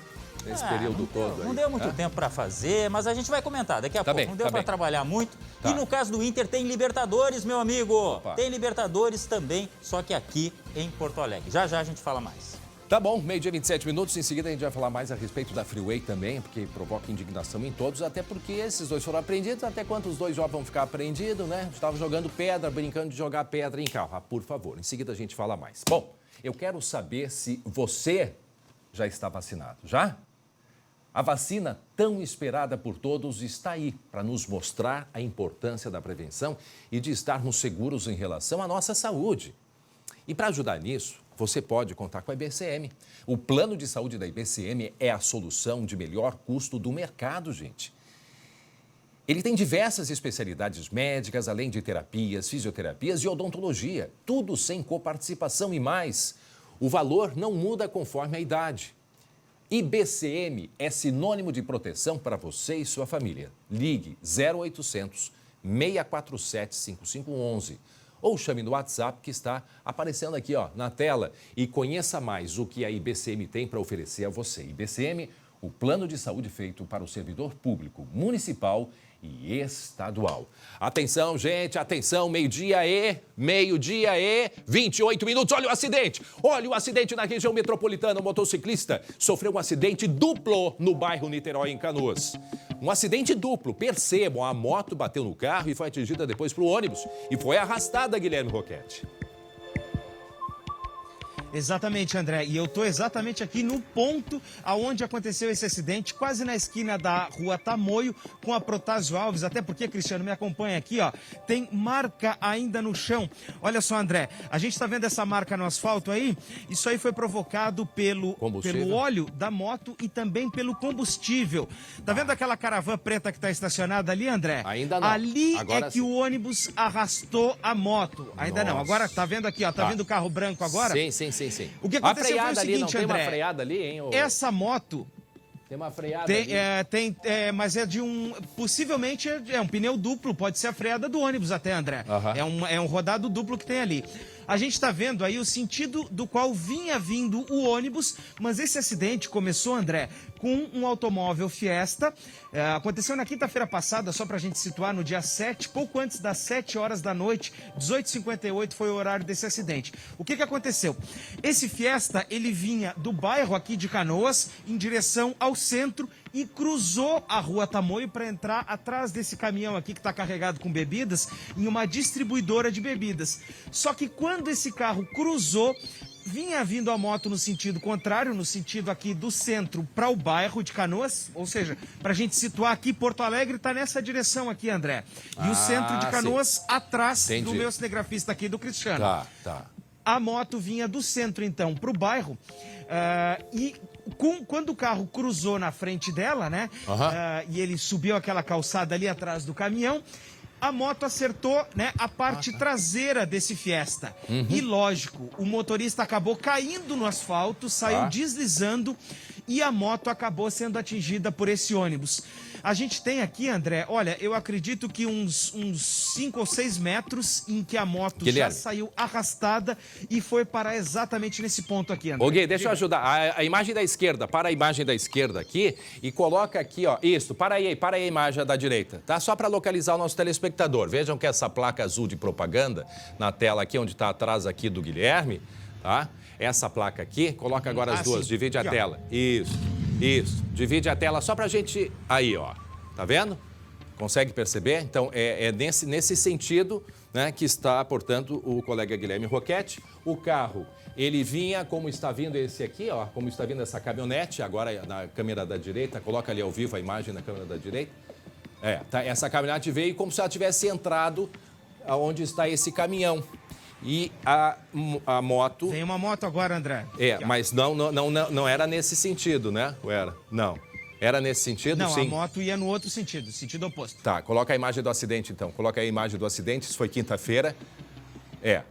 nesse período todo. Não deu muito tempo para fazer, mas a gente vai comentar daqui a pouco. Não deu para trabalhar muito. E no caso do Inter tem Libertadores, meu amigo. Opa. Tem Libertadores também, só que aqui em Porto Alegre. Já já a gente fala mais. Tá bom, 12h27. Em seguida a gente vai falar mais a respeito da Freeway também, porque provoca indignação em todos, até porque esses dois foram apreendidos, até quanto os dois jovens vão ficar apreendidos, né? Estavam jogando pedra, brincando de jogar pedra em carro. Por favor, em seguida a gente fala mais. Bom, eu quero saber se você já está vacinado. Já? A vacina tão esperada por todos está aí para nos mostrar a importância da prevenção e de estarmos seguros em relação à nossa saúde. E para ajudar nisso, você pode contar com a IBCM. O plano de saúde da IBCM é a solução de melhor custo do mercado, gente. Ele tem diversas especialidades médicas, além de terapias, fisioterapias e odontologia. Tudo sem coparticipação e mais. O valor não muda conforme a idade. IBCM é sinônimo de proteção para você e sua família. Ligue 0800 647 5511. Ou chame no WhatsApp que está aparecendo aqui na tela e conheça mais o que a IBCM tem para oferecer a você. IBCM, o plano de saúde feito para o servidor público, municipal e estadual. Atenção, gente, atenção, meio-dia e 28 minutos. Olha o acidente na região metropolitana. O motociclista sofreu um acidente duplo no bairro Niterói, em Canoas. Um acidente duplo, percebam, a moto bateu no carro e foi atingida depois para o ônibus e foi arrastada, Guilherme Roquete. Exatamente, André. E eu estou exatamente aqui no ponto aonde aconteceu esse acidente, quase na esquina da Rua Tamoio com a Protásio Alves. Até porque, Cristiano, me acompanha aqui, ó. Tem marca ainda no chão. Olha só, André, a gente está vendo essa marca no asfalto aí? Isso aí foi provocado pelo óleo da moto e também pelo combustível. Tá vendo aquela caravana preta que está estacionada ali, André? Ainda não. Ali Agora é que o ônibus arrastou a moto. Ainda não. Agora tá vendo aqui, ó. Tá vendo o carro branco agora? Sim. O que aconteceu foi o seguinte, ali, não tem André, uma freada ali, hein? essa moto... Tem uma freada ali. Mas é de um... Possivelmente é um pneu duplo, pode ser a freada do ônibus até, André. É um rodado duplo que tem ali. A gente está vendo aí o sentido do qual vinha vindo o ônibus, mas esse acidente começou, André, com um automóvel Fiesta. Aconteceu na quinta-feira passada, só para a gente situar, no dia 7, pouco antes das 7 horas da noite, 18h58 foi o horário desse acidente. O que aconteceu? Esse Fiesta, ele vinha do bairro aqui de Canoas, em direção ao centro, e cruzou a Rua Tamoio para entrar atrás desse caminhão aqui que está carregado com bebidas, em uma distribuidora de bebidas. Só que quando esse carro cruzou, vinha vindo a moto no sentido contrário, no sentido aqui do centro para o bairro de Canoas, ou seja, para a gente situar aqui, Porto Alegre está nessa direção aqui, André. E o centro de Canoas atrás do meu cinegrafista aqui, do Cristiano. Tá. A moto vinha do centro, então, para o bairro, quando o carro cruzou na frente dela, né, e ele subiu aquela calçada ali atrás do caminhão, a moto acertou, né, a parte traseira desse Fiesta. E, lógico, o motorista acabou caindo no asfalto, saiu deslizando e a moto acabou sendo atingida por esse ônibus. A gente tem aqui, André, olha, eu acredito que uns 5 ou 6 metros em que a moto já saiu arrastada e foi parar exatamente nesse ponto aqui, André. Ô, Gui, deixa eu ajudar. A imagem da esquerda, para a imagem da esquerda aqui e coloca aqui, ó, isso, para aí a imagem da direita, tá? Só para localizar o nosso telespectador. Vejam que essa placa azul de propaganda na tela aqui, onde está atrás aqui do Guilherme, tá? Essa placa aqui, coloca agora as duas, divide a tela. Isso, divide a tela só pra gente... Aí, ó, tá vendo? Consegue perceber? Então, é nesse sentido, né, que está, portanto, o colega Guilherme Roquette. O carro, ele vinha como está vindo esse aqui, ó, como está vindo essa caminhonete, agora na câmera da direita, coloca ali ao vivo a imagem na câmera da direita. Tá, essa caminhonete veio como se ela tivesse entrado aonde está esse caminhão. E a moto... Tem uma moto agora, André. Mas não era nesse sentido, né? Ou era? Não. Era nesse sentido, não, sim? Não, a moto ia no outro sentido, sentido oposto. Tá, coloca a imagem do acidente, então. Coloca aí a imagem do acidente, isso foi quinta-feira.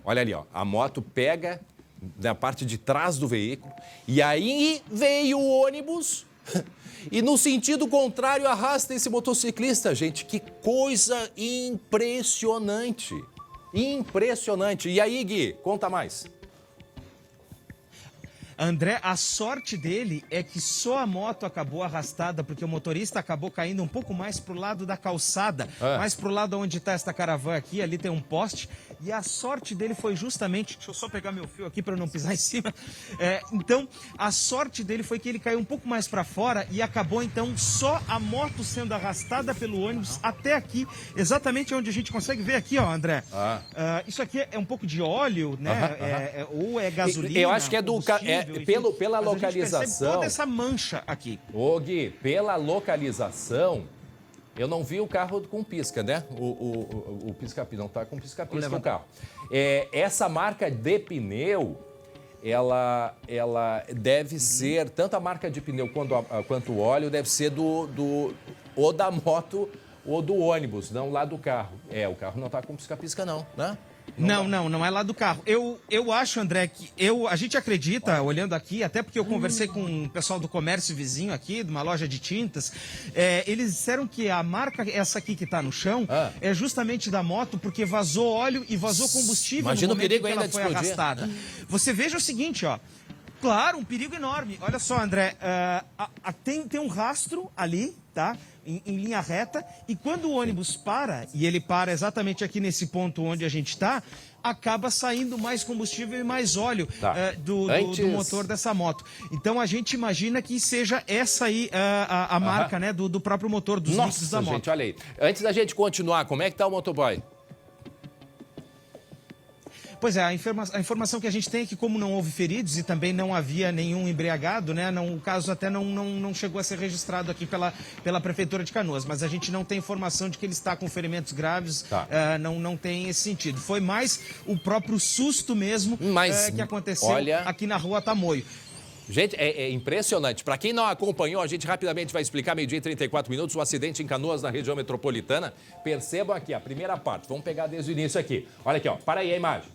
Olha ali, ó. A moto pega na parte de trás do veículo e aí veio o ônibus e no sentido contrário arrasta esse motociclista, gente. Que coisa impressionante. Impressionante. E aí, Gui, conta mais. André, a sorte dele é que só a moto acabou arrastada, porque o motorista acabou caindo um pouco mais pro lado da calçada, mais pro lado onde está esta caravana aqui, ali tem um poste, e a sorte dele foi justamente... Deixa eu só pegar meu fio aqui para não pisar em cima. Então, a sorte dele foi que ele caiu um pouco mais para fora e acabou, então, só a moto sendo arrastada pelo ônibus até aqui, exatamente onde a gente consegue ver aqui, ó, André. Isso aqui é um pouco de óleo, né? Ou é gasolina. Eu acho que é do... Pela localização... A gente percebe toda essa mancha aqui. Ô, Gui, pela localização, eu não vi o carro com pisca, né? O pisca-pisca, não tá com pisca-pisca o carro. Essa marca de pneu, ela deve ser, tanto a marca de pneu quanto o óleo, deve ser ou da moto ou do ônibus, não lá do carro. O carro não tá com pisca-pisca não, né? Não é lá do carro. Eu acho, André, que a gente acredita, olhando aqui, até porque eu conversei com o pessoal do comércio vizinho aqui, de uma loja de tintas, eles disseram que a marca, essa aqui que tá no chão, é justamente da moto, porque vazou óleo e vazou combustível. Imagina no momento o perigo que ainda ela de foi explodir. arrastada. Você veja o seguinte, ó. Claro, um perigo enorme. Olha só, André, tem um rastro ali, tá? Em linha reta, e quando o ônibus para, e ele para exatamente aqui nesse ponto onde a gente está, acaba saindo mais combustível e mais óleo do motor dessa moto. Então a gente imagina que seja essa aí a marca, né, do próprio motor, dos líquidos da moto. Gente, olha aí. Antes da gente continuar, como é que tá o motoboy? Pois é, a informação que a gente tem é que como não houve feridos e também não havia nenhum embriagado, né? O caso até não chegou a ser registrado aqui pela Prefeitura de Canoas, mas a gente não tem informação de que ele está com ferimentos graves, não tem esse sentido. Foi mais o próprio susto mesmo que aconteceu aqui na Rua Tamoio. Gente, é impressionante. Para quem não acompanhou, a gente rapidamente vai explicar, 12h e 34 minutos, o acidente em Canoas, na região metropolitana. Percebam aqui a primeira parte. Vamos pegar desde o início aqui. Olha aqui, ó. Para aí a imagem.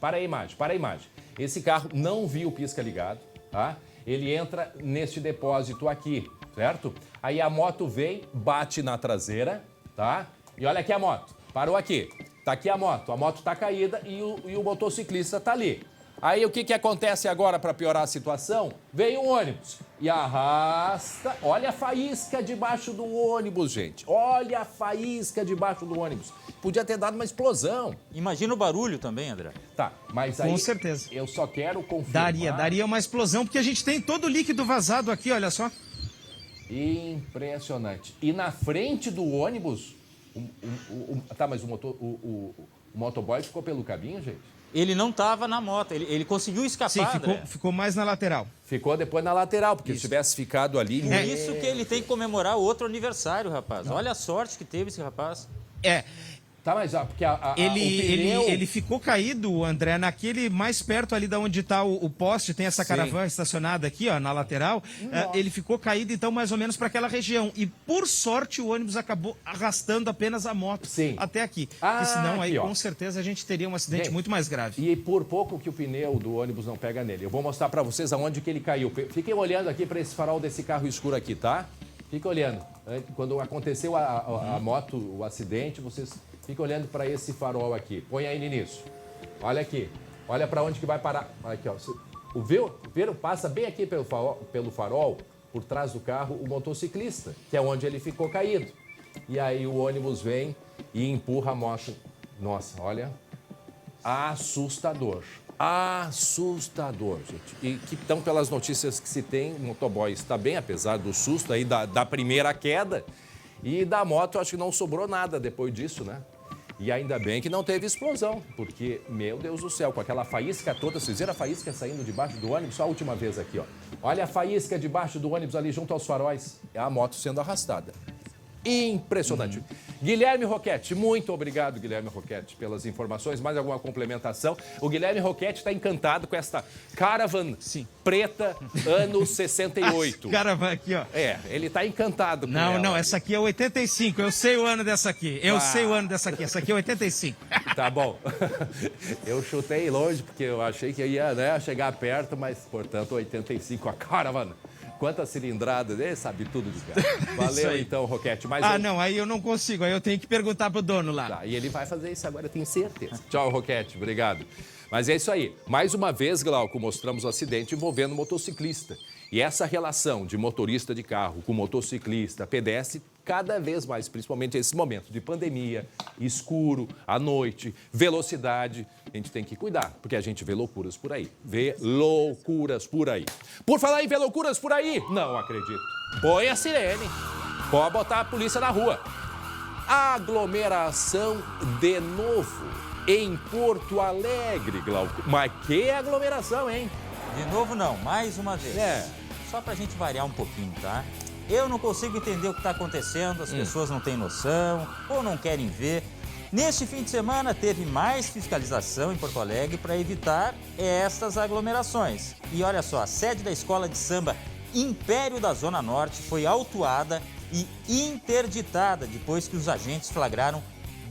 Esse carro não viu o pisca ligado, tá? Ele entra neste depósito aqui, certo? Aí a moto vem, bate na traseira, tá? E olha aqui a moto. Parou aqui. Tá aqui a moto tá caída e o motociclista tá ali. Aí o que acontece agora para piorar a situação? Vem um ônibus e arrasta. Olha a faísca debaixo do ônibus, gente. Olha a faísca debaixo do ônibus. Podia ter dado uma explosão. Imagina o barulho também, André. Tá, mas aí... Com certeza. Eu só quero confirmar... Daria uma explosão, porque a gente tem todo o líquido vazado aqui, olha só. Impressionante. E na frente do ônibus... Tá, mas o motoboy ficou pelo caminho, gente? Ele não estava na moto, ele conseguiu escapar. Sim, ficou mais na lateral. Ficou depois na lateral, porque se tivesse ficado ali... Por isso que ele tem que comemorar outro aniversário, rapaz. Olha a sorte que teve esse rapaz. Tá, mas porque ele ficou caído, André, naquele mais perto ali da onde está o poste, tem essa caravana estacionada aqui, ó, na lateral. Ele ficou caído, então, mais ou menos para aquela região. E, por sorte, o ônibus acabou arrastando apenas a moto até aqui. Porque senão, aí, com certeza, a gente teria um acidente muito mais grave. E por pouco que o pneu do ônibus não pega nele. Eu vou mostrar para vocês aonde que ele caiu. Fiquem olhando aqui para esse farol desse carro escuro aqui, tá? Fiquem olhando. Quando aconteceu a moto, o acidente, vocês... Fica olhando para esse farol aqui. Põe aí no início. Olha aqui. Olha para onde que vai parar. Olha aqui, ó. Viram? Passa bem aqui pelo farol, por trás do carro, o motociclista, que é onde ele ficou caído. E aí o ônibus vem e empurra a moto. Nossa, olha. Assustador. Assustador, gente. E que então, pelas notícias que se tem, o motoboy está bem, apesar do susto aí da primeira queda. E da moto, acho que não sobrou nada depois disso, né? E ainda bem que não teve explosão, porque, meu Deus do céu, com aquela faísca toda, vocês viram a faísca saindo debaixo do ônibus? Só a última vez aqui, ó. Olha a faísca debaixo do ônibus ali junto aos faróis. É a moto sendo arrastada. Impressionante. Guilherme Roquete, muito obrigado, Guilherme Roquete, pelas informações. Mais alguma complementação? O Guilherme Roquete está encantado com esta Caravan preta, ano 68. Caravan aqui, ó. Ele está encantado com ela. Não, essa aqui é 85. Eu sei o ano dessa aqui. Sei o ano dessa aqui. Essa aqui é 85. Tá bom. Eu chutei longe, porque eu achei que ia chegar perto, mas, portanto, 85. A Caravan. Quantas cilindradas, ele sabe tudo de carro. Valeu então, Roquete. Não, aí eu não consigo, aí eu tenho que perguntar pro dono lá. Tá, e ele vai fazer isso agora, eu tenho certeza. Tchau, Roquete, obrigado. Mas é isso aí. Mais uma vez, Glauco, mostramos o acidente envolvendo um motociclista. E essa relação de motorista de carro com motociclista, pedestre, cada vez mais, principalmente nesse momento de pandemia, escuro, à noite, velocidade, a gente tem que cuidar, porque a gente vê loucuras por aí. Vê loucuras por aí. Por falar em ver loucuras por aí, não acredito. Põe a sirene. Pode botar a polícia na rua. Aglomeração de novo em Porto Alegre, Glauco. Mas que aglomeração, hein? De novo não, mais uma vez. Só pra gente variar um pouquinho, tá? Eu não consigo entender o que está acontecendo, as pessoas não têm noção ou não querem ver. Neste fim de semana teve mais fiscalização em Porto Alegre para evitar estas aglomerações. E olha só, a sede da escola de samba Império da Zona Norte foi autuada e interditada depois que os agentes flagraram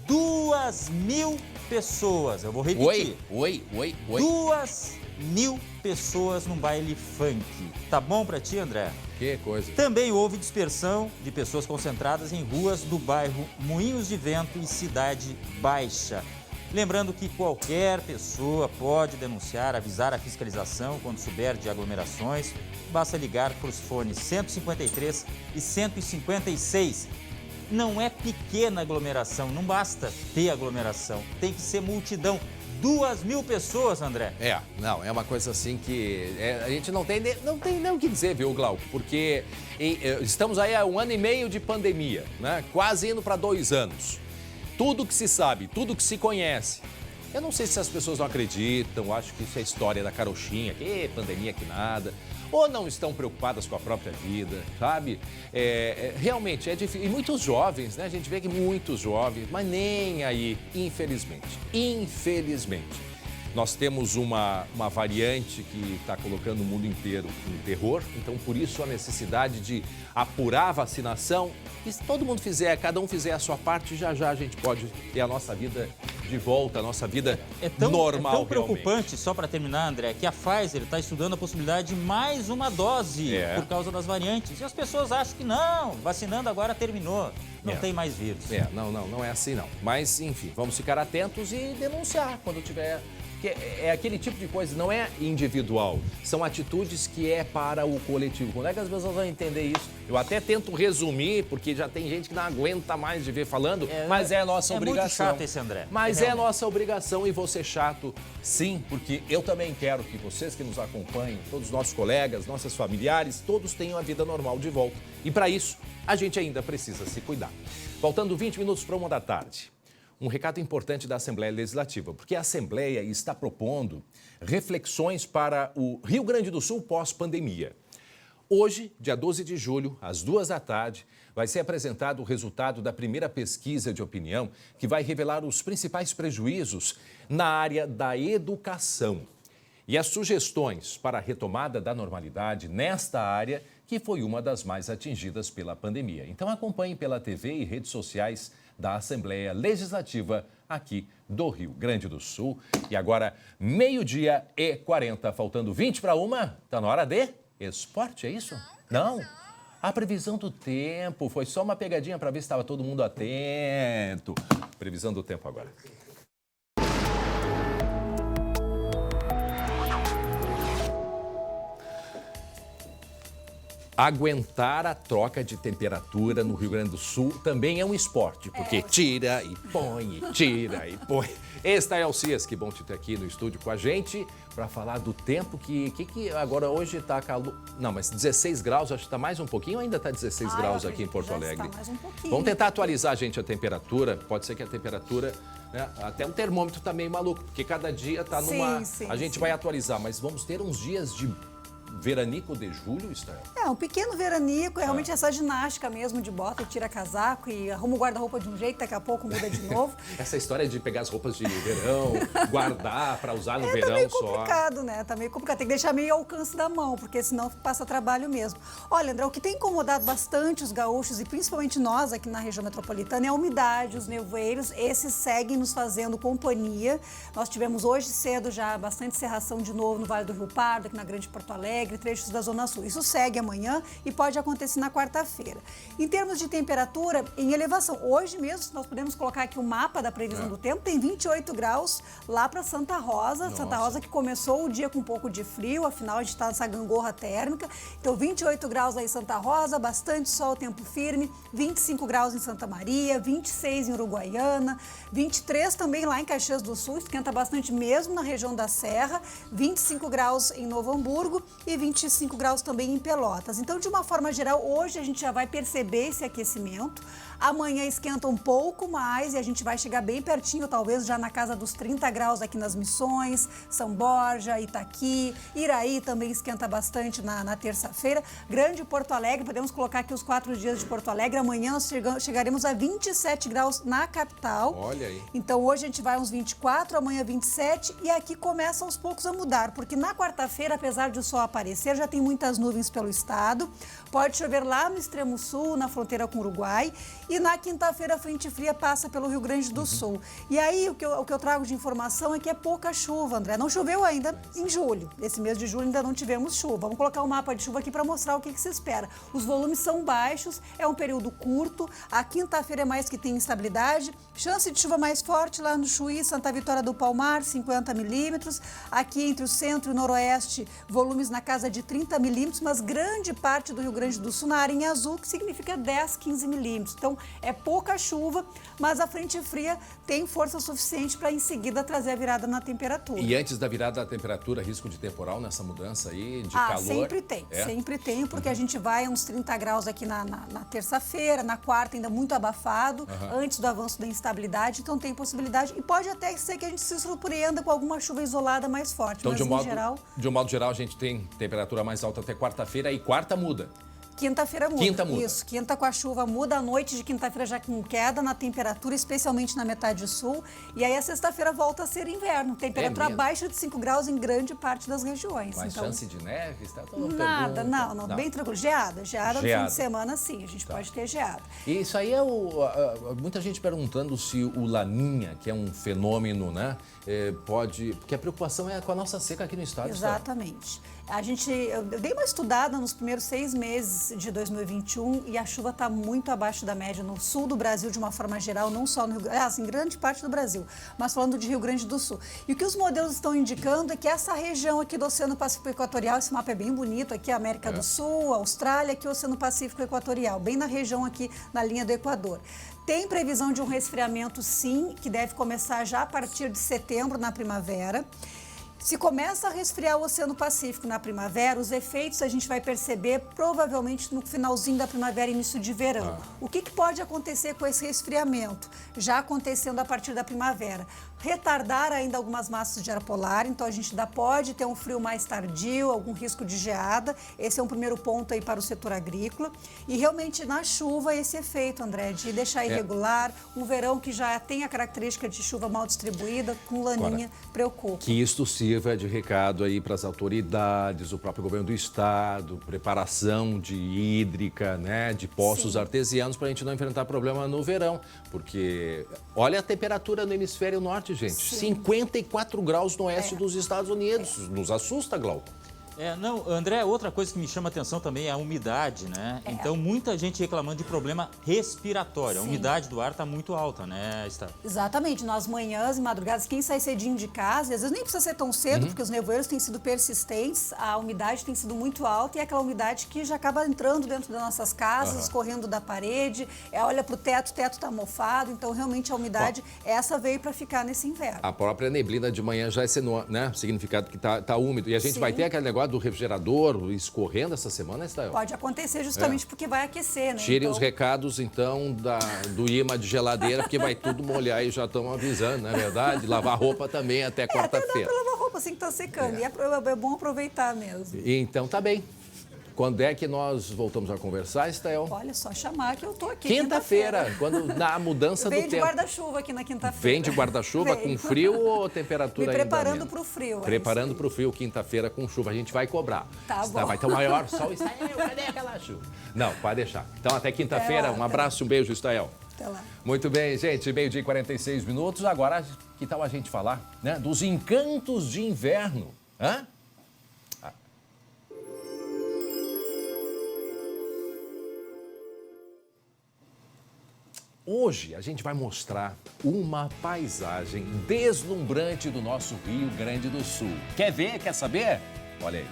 2.000 pessoas. Eu vou repetir. 2.000 pessoas num baile funk. Tá bom pra ti, André? Que coisa. Também houve dispersão de pessoas concentradas em ruas do bairro Moinhos de Vento e Cidade Baixa. Lembrando que qualquer pessoa pode denunciar, avisar a fiscalização quando souber de aglomerações. Basta ligar para os fones 153 e 156. Não é pequena aglomeração, não basta ter aglomeração, tem que ser multidão. 2.000 pessoas, André. É uma coisa assim que a gente não tem nem o que dizer, viu, Glauco? Porque estamos aí há 1 ano e meio de pandemia, né? Quase indo para 2 anos. Tudo que se sabe, tudo que se conhece, Eu não sei se as pessoas não acreditam, acho que isso é história da carochinha, que pandemia que nada, ou não estão preocupadas com a própria vida, sabe? Realmente é difícil. E muitos jovens, né? A gente vê que muitos jovens, mas nem aí, infelizmente. Nós temos uma variante que está colocando o mundo inteiro em terror, então por isso a necessidade de apurar a vacinação. E se todo mundo fizer, cada um fizer a sua parte, já a gente pode ter a nossa vida de volta, a nossa vida normal. É tão preocupante, só para terminar, André, que a Pfizer está estudando a possibilidade de mais uma dose por causa das variantes. E as pessoas acham que não, vacinando agora terminou. Não tem mais vírus. Não é assim não. Mas, enfim, vamos ficar atentos e denunciar quando tiver... É aquele tipo de coisa, não é individual, são atitudes que é para o coletivo. Quando é que as pessoas vão entender isso? Eu até tento resumir, porque já tem gente que não aguenta mais de ver falando, mas é a nossa obrigação. É muito chato esse André. Mas é a nossa obrigação e vou ser chato, sim, porque eu também quero que vocês que nos acompanhem, todos os nossos colegas, nossos familiares, todos tenham a vida normal de volta. E para isso, a gente ainda precisa se cuidar. Faltando 20 minutos para 1h. Um recado importante da Assembleia Legislativa, porque a Assembleia está propondo reflexões para o Rio Grande do Sul pós-pandemia. Hoje, dia 12 de julho, às 14h, vai ser apresentado o resultado da primeira pesquisa de opinião que vai revelar os principais prejuízos na área da educação e as sugestões para a retomada da normalidade nesta área, que foi uma das mais atingidas pela pandemia. Então acompanhe pela TV e redes sociais da Assembleia Legislativa aqui do Rio Grande do Sul. E agora, 12h40, faltando 20 para 1, está na hora de esporte, é isso? Não? A previsão do tempo, foi só uma pegadinha para ver se estava todo mundo atento. Previsão do tempo agora. Aguentar a troca de temperatura no Rio Grande do Sul também é um esporte, porque tira e põe, tira e põe. Estael Cias, que bom te ter aqui no estúdio com a gente para falar do tempo que agora hoje está calor. Não, mas 16 graus, acho que está mais um pouquinho, ainda está 16 graus aqui em Porto Alegre. Mais um pouquinho. Vamos tentar atualizar, gente, a temperatura. Pode ser que a temperatura, né, até o termômetro está meio maluco, porque cada dia está numa... A gente vai atualizar, mas vamos ter uns dias de veranico de julho, Estael? Um pequeno veranico, é realmente essa ginástica mesmo de bota, tira casaco e arruma o guarda-roupa de um jeito, daqui a pouco muda de novo. Essa história de pegar as roupas de verão, guardar para usar no verão tá meio só. complicado, né? Tá meio complicado, tem que deixar meio ao alcance da mão, porque senão passa trabalho mesmo. Olha, André, o que tem incomodado bastante os gaúchos e principalmente nós aqui na região metropolitana é a umidade, os nevoeiros, esses seguem nos fazendo companhia. Nós tivemos hoje cedo já bastante cerração de novo no Vale do Rio Pardo, aqui na Grande Porto Alegre, trechos da Zona Sul. Isso segue amanhã e pode acontecer na quarta-feira. Em termos de temperatura, em elevação, hoje mesmo, nós podemos colocar aqui o mapa da previsão do tempo, tem 28 graus lá para Santa Rosa. Nossa. Santa Rosa que começou o dia com um pouco de frio, afinal a gente está nessa gangorra térmica. Então 28 graus lá em Santa Rosa, bastante sol, tempo firme, 25 graus em Santa Maria, 26 em Uruguaiana, 23 também lá em Caxias do Sul, esquenta bastante mesmo na região da Serra, 25 graus em Novo Hamburgo e 25 graus também em Pelotas. Então, de uma forma geral, hoje a gente já vai perceber esse aquecimento. Amanhã esquenta um pouco mais e a gente vai chegar bem pertinho, talvez já na casa dos 30 graus aqui nas Missões, São Borja, Itaqui, Iraí também esquenta bastante na terça-feira. Grande Porto Alegre, podemos colocar aqui os 4 dias de Porto Alegre. Amanhã nós chegaremos a 27 graus na capital. Olha aí. Então hoje a gente vai uns 24, amanhã 27 e aqui começa aos poucos a mudar, porque na quarta-feira, apesar de o sol aparecer, já tem muitas nuvens pelo estado. Pode chover lá no extremo sul, na fronteira com o Uruguai. E na quinta-feira a frente fria passa pelo Rio Grande do Sul. E aí o que eu trago de informação é que é pouca chuva, André. Não choveu ainda em julho. Esse mês de julho ainda não tivemos chuva. Vamos colocar um mapa de chuva aqui para mostrar o que se espera. Os volumes são baixos, é um período curto. A quinta-feira é mais que tem instabilidade. Chance de chuva mais forte lá no Chuí, Santa Vitória do Palmar, 50 milímetros. Aqui entre o centro e o noroeste, volumes na casa de 30 milímetros, mas grande parte do Rio Grande do Sul na área em azul, que significa 10, 15 milímetros. Então, é pouca chuva, mas a frente fria tem força suficiente para, em seguida, trazer a virada na temperatura. E antes da virada da temperatura, risco de temporal nessa mudança aí, de calor? Sempre tem, porque a gente vai a uns 30 graus aqui na terça-feira, na quarta ainda muito abafado, antes do avanço da instabilidade, então tem possibilidade, e pode até ser que a gente se surpreenda com alguma chuva isolada mais forte, então, mas de um modo geral, a gente tem temperatura mais alta até quarta-feira, e quarta muda. Quinta-feira muda. Quinta muda. Isso, quinta com a chuva muda, a noite de quinta-feira já com queda na temperatura, especialmente na metade sul. E aí a sexta-feira volta a ser inverno. Temperatura abaixo de 5 graus em grande parte das regiões. Mas então, chance de neve? Está nada, não, bem tranquilo. Geada no fim de semana sim, a gente pode ter geada. E isso aí é muita gente perguntando se o Laninha, que é um fenômeno, né, pode... Porque a preocupação é com a nossa seca aqui no estado. Exatamente. Eu dei uma estudada nos primeiros 6 meses de 2021 e a chuva está muito abaixo da média no sul do Brasil, de uma forma geral, não só no Rio Grande, em grande parte do Brasil, mas falando de Rio Grande do Sul. E o que os modelos estão indicando é que essa região aqui do Oceano Pacífico Equatorial, esse mapa é bem bonito, aqui a América do Sul, a Austrália, aqui o Oceano Pacífico Equatorial, bem na região aqui, na linha do Equador. Tem previsão de um resfriamento, sim, que deve começar já a partir de setembro, na primavera. Se começa a resfriar o Oceano Pacífico na primavera, os efeitos a gente vai perceber provavelmente no finalzinho da primavera, início de verão. O que pode acontecer com esse resfriamento? Já acontecendo a partir da primavera. Retardar ainda algumas massas de ar polar, então a gente ainda pode ter um frio mais tardio, algum risco de geada. Esse é um primeiro ponto aí para o setor agrícola. E realmente na chuva esse efeito, André, de deixar irregular, um verão que já tem a característica de chuva mal distribuída, com laninha, preocupa. Que isto sirva de recado aí para as autoridades, o próprio governo do estado, preparação de hídrica, né, de poços artesianos, para a gente não enfrentar problema no verão. Porque olha a temperatura no hemisfério norte, gente. 54 graus no oeste dos Estados Unidos. Nos assusta, Glauco. André, outra coisa que me chama a atenção também é a umidade, né? Então, muita gente reclamando de problema respiratório. A umidade do ar está muito alta, né, Esther? Exatamente. Nas manhãs e madrugadas, quem sai cedinho de casa, e às vezes nem precisa ser tão cedo, porque os nevoeiros têm sido persistentes, a umidade tem sido muito alta e é aquela umidade que já acaba entrando dentro das nossas casas, escorrendo da parede, olha para o teto está mofado, então realmente a umidade, essa veio para ficar nesse inverno. A própria neblina de manhã já é significado que tá úmido. E a gente vai ter aquele negócio do refrigerador escorrendo essa semana, Estael? Pode acontecer justamente porque vai aquecer, né? Tirem os recados, então, do imã de geladeira, porque vai tudo molhar e já estão avisando, não é verdade? Lavar roupa também até quarta-feira. Até dá para lavar roupa assim que está secando, e é bom aproveitar mesmo. Então, tá bem. Quando é que nós voltamos a conversar, Estael? Olha, só chamar que eu tô aqui. Quinta-feira, quando na mudança do tempo. Vem de guarda-chuva aqui na quinta-feira. Vem de guarda-chuva com frio ou temperatura ainda? Preparando para o frio. Preparando para o frio, quinta-feira com chuva. A gente vai cobrar. Tá bom. Vai ter o maior sol. Estael, cadê aquela chuva? Não, pode deixar. Então, até quinta-feira. Um abraço e um beijo, Estael. Até lá. Muito bem, gente. 12h e 46 minutos. Agora, que tal a gente falar, né, dos encantos de inverno? Hã? Hoje a gente vai mostrar uma paisagem deslumbrante do nosso Rio Grande do Sul. Quer ver? Quer saber? Olha aí.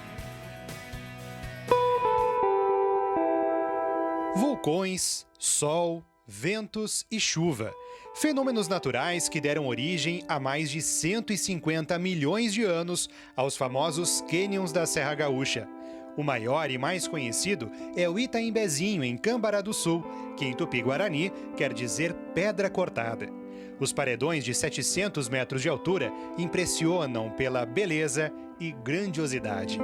Vulcões, sol, ventos e chuva. Fenômenos naturais que deram origem há mais de 150 milhões de anos aos famosos cânions da Serra Gaúcha. O maior e mais conhecido é o Itaimbezinho, em Cambará do Sul, que em Tupi-Guarani quer dizer pedra cortada. Os paredões de 700 metros de altura impressionam pela beleza e grandiosidade.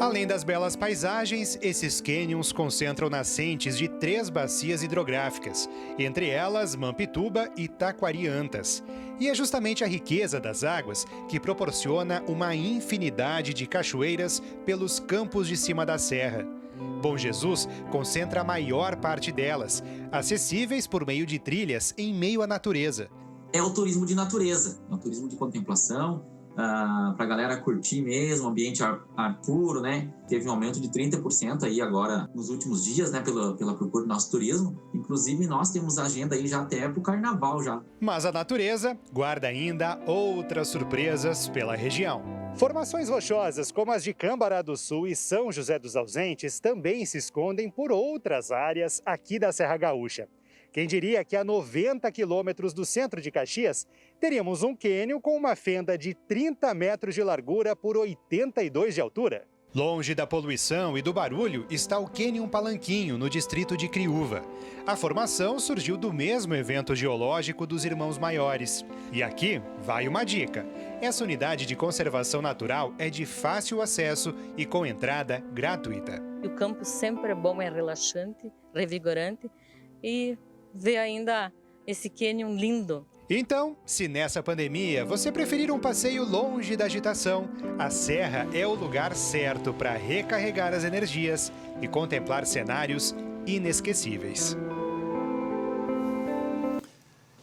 Além das belas paisagens, esses cânions concentram nascentes de 3 bacias hidrográficas, entre elas Mampituba e Taquariantas. E é justamente a riqueza das águas que proporciona uma infinidade de cachoeiras pelos campos de cima da serra. Bom Jesus concentra a maior parte delas, acessíveis por meio de trilhas em meio à natureza. É o turismo de natureza, é um turismo de contemplação, para a galera curtir mesmo, ambiente ar puro, né? Teve um aumento de 30% aí agora nos últimos dias, né? Pela procura do nosso turismo. Inclusive, nós temos agenda aí já até para o carnaval já. Mas a natureza guarda ainda outras surpresas pela região. Formações rochosas como as de Cambará do Sul e São José dos Ausentes também se escondem por outras áreas aqui da Serra Gaúcha. Quem diria que a 90 quilômetros do centro de Caxias, teríamos um cânion com uma fenda de 30 metros de largura por 82 de altura? Longe da poluição e do barulho está o Cânion Palanquinho, no distrito de Criúva. A formação surgiu do mesmo evento geológico dos Irmãos Maiores. E aqui vai uma dica. Essa unidade de conservação natural é de fácil acesso e com entrada gratuita. O campo sempre é bom, é relaxante, revigorante e ver ainda esse cânion lindo. Então, se nessa pandemia você preferir um passeio longe da agitação, a Serra é o lugar certo para recarregar as energias e contemplar cenários inesquecíveis.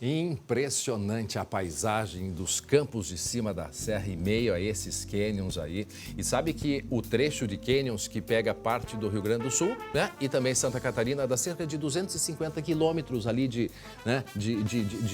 Impressionante a paisagem dos campos de cima da serra em meio a esses cânions aí. E sabe que o trecho de cânions que pega parte do Rio Grande do Sul, né, e também Santa Catarina, dá cerca de 250 quilômetros ali de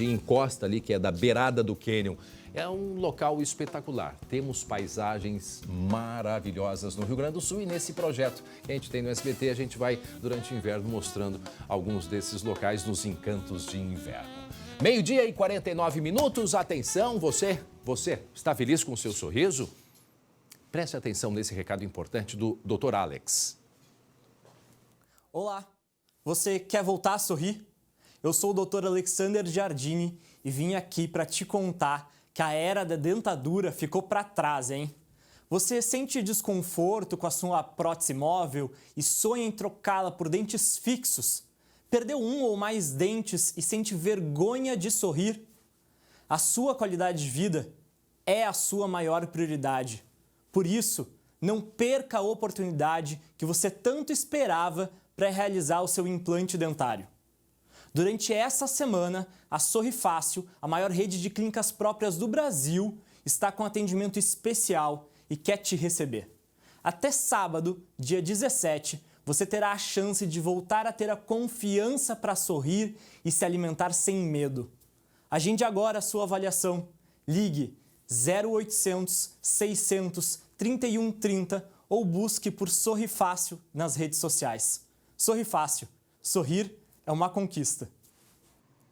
encosta ali, que é da beirada do cânion. É um local espetacular. Temos paisagens maravilhosas no Rio Grande do Sul e nesse projeto que a gente tem no SBT, a gente vai, durante o inverno, mostrando alguns desses locais nos encantos de inverno. 12h49. Atenção, você está feliz com o seu sorriso? Preste atenção nesse recado importante do Dr. Alex. Olá, você quer voltar a sorrir? Eu sou o Dr. Alexander Giardini e vim aqui para te contar que a era da dentadura ficou para trás, hein? Você sente desconforto com a sua prótese móvel e sonha em trocá-la por dentes fixos? Perdeu um ou mais dentes e sente vergonha de sorrir? A sua qualidade de vida é a sua maior prioridade. Por isso, não perca a oportunidade que você tanto esperava para realizar o seu implante dentário. Durante essa semana, a Sorri Fácil, a maior rede de clínicas próprias do Brasil, está com atendimento especial e quer te receber. Até sábado, dia 17, você terá a chance de voltar a ter a confiança para sorrir e se alimentar sem medo. Agende agora a sua avaliação. Ligue 0800 600 3130 ou busque por Sorri Fácil nas redes sociais. Sorri Fácil. Sorrir é uma conquista.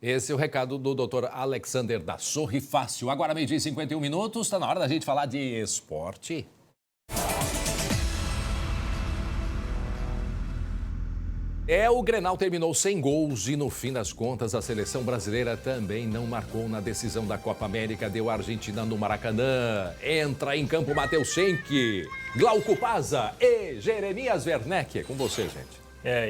Esse é o recado do Dr. Alexander da Sorri Fácil. Agora, 12h51, está na hora da gente falar de esporte. O Grenal terminou sem gols e, no fim das contas, a seleção brasileira também não marcou na decisão da Copa América. Deu a Argentina no Maracanã. Entra em campo Matheus Schenck, Glauco Pazza e Jeremias Werneck. É com você, gente.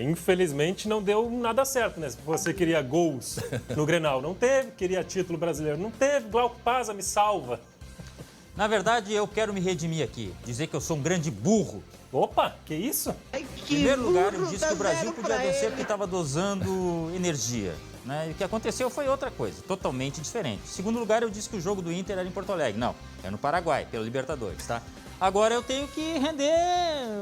Infelizmente não deu nada certo, né? Se você queria gols no Grenal, não teve. Queria título brasileiro, não teve. Glauco Pazza, me salva. Na verdade, eu quero me redimir aqui. Dizer que eu sou um grande burro. Opa, que isso? Em primeiro lugar, eu disse que o Brasil podia vencer porque estava dosando energia. Né? E o que aconteceu foi outra coisa, totalmente diferente. Em segundo lugar, eu disse que o jogo do Inter era em Porto Alegre. Não, é no Paraguai, pela Libertadores, tá? Agora eu tenho que render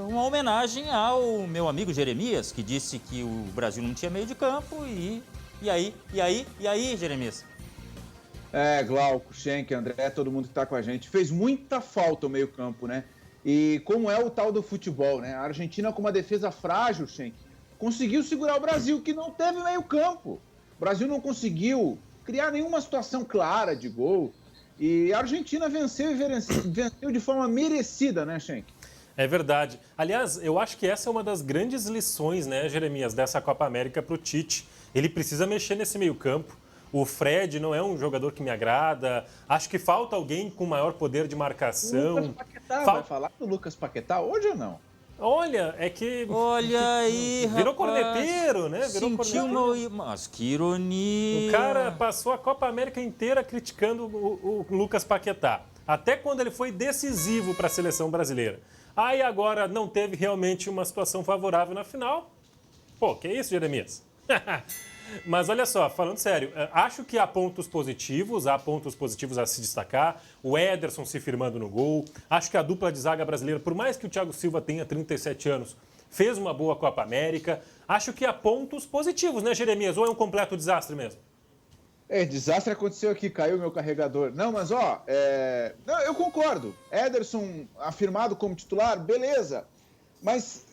uma homenagem ao meu amigo Jeremias, que disse que o Brasil não tinha meio de campo e aí, Jeremias? Glauco, Schenck, André, todo mundo que está com a gente. Fez muita falta o meio campo, né? E como é o tal do futebol, né? A Argentina, com uma defesa frágil, Schenck, conseguiu segurar o Brasil, que não teve meio campo. O Brasil não conseguiu criar nenhuma situação clara de gol. E a Argentina venceu de forma merecida, né, Schenck? É verdade. Aliás, eu acho que essa é uma das grandes lições, né, Jeremias, dessa Copa América para o Tite. Ele precisa mexer nesse meio campo. O Fred não é um jogador que me agrada. Acho que falta alguém com maior poder de marcação. O Lucas Paquetá, vai falar do Lucas Paquetá hoje ou não? Olha, é que... Olha aí, virou rapaz. Corneteiro, né? Mas que ironia. O cara passou a Copa América inteira criticando o Lucas Paquetá. Até quando ele foi decisivo para a seleção brasileira. Aí agora não teve realmente uma situação favorável na final. Pô, que isso, Jeremias? Mas olha só, falando sério, acho que há pontos positivos a se destacar. O Ederson se firmando no gol. Acho que a dupla de zaga brasileira, por mais que o Thiago Silva tenha 37 anos, fez uma boa Copa América. Acho que há pontos positivos, né, Jeremias? Ou é um completo desastre mesmo? Desastre aconteceu aqui, caiu meu carregador. Não, mas não, eu concordo. Ederson afirmado como titular, beleza. Mas,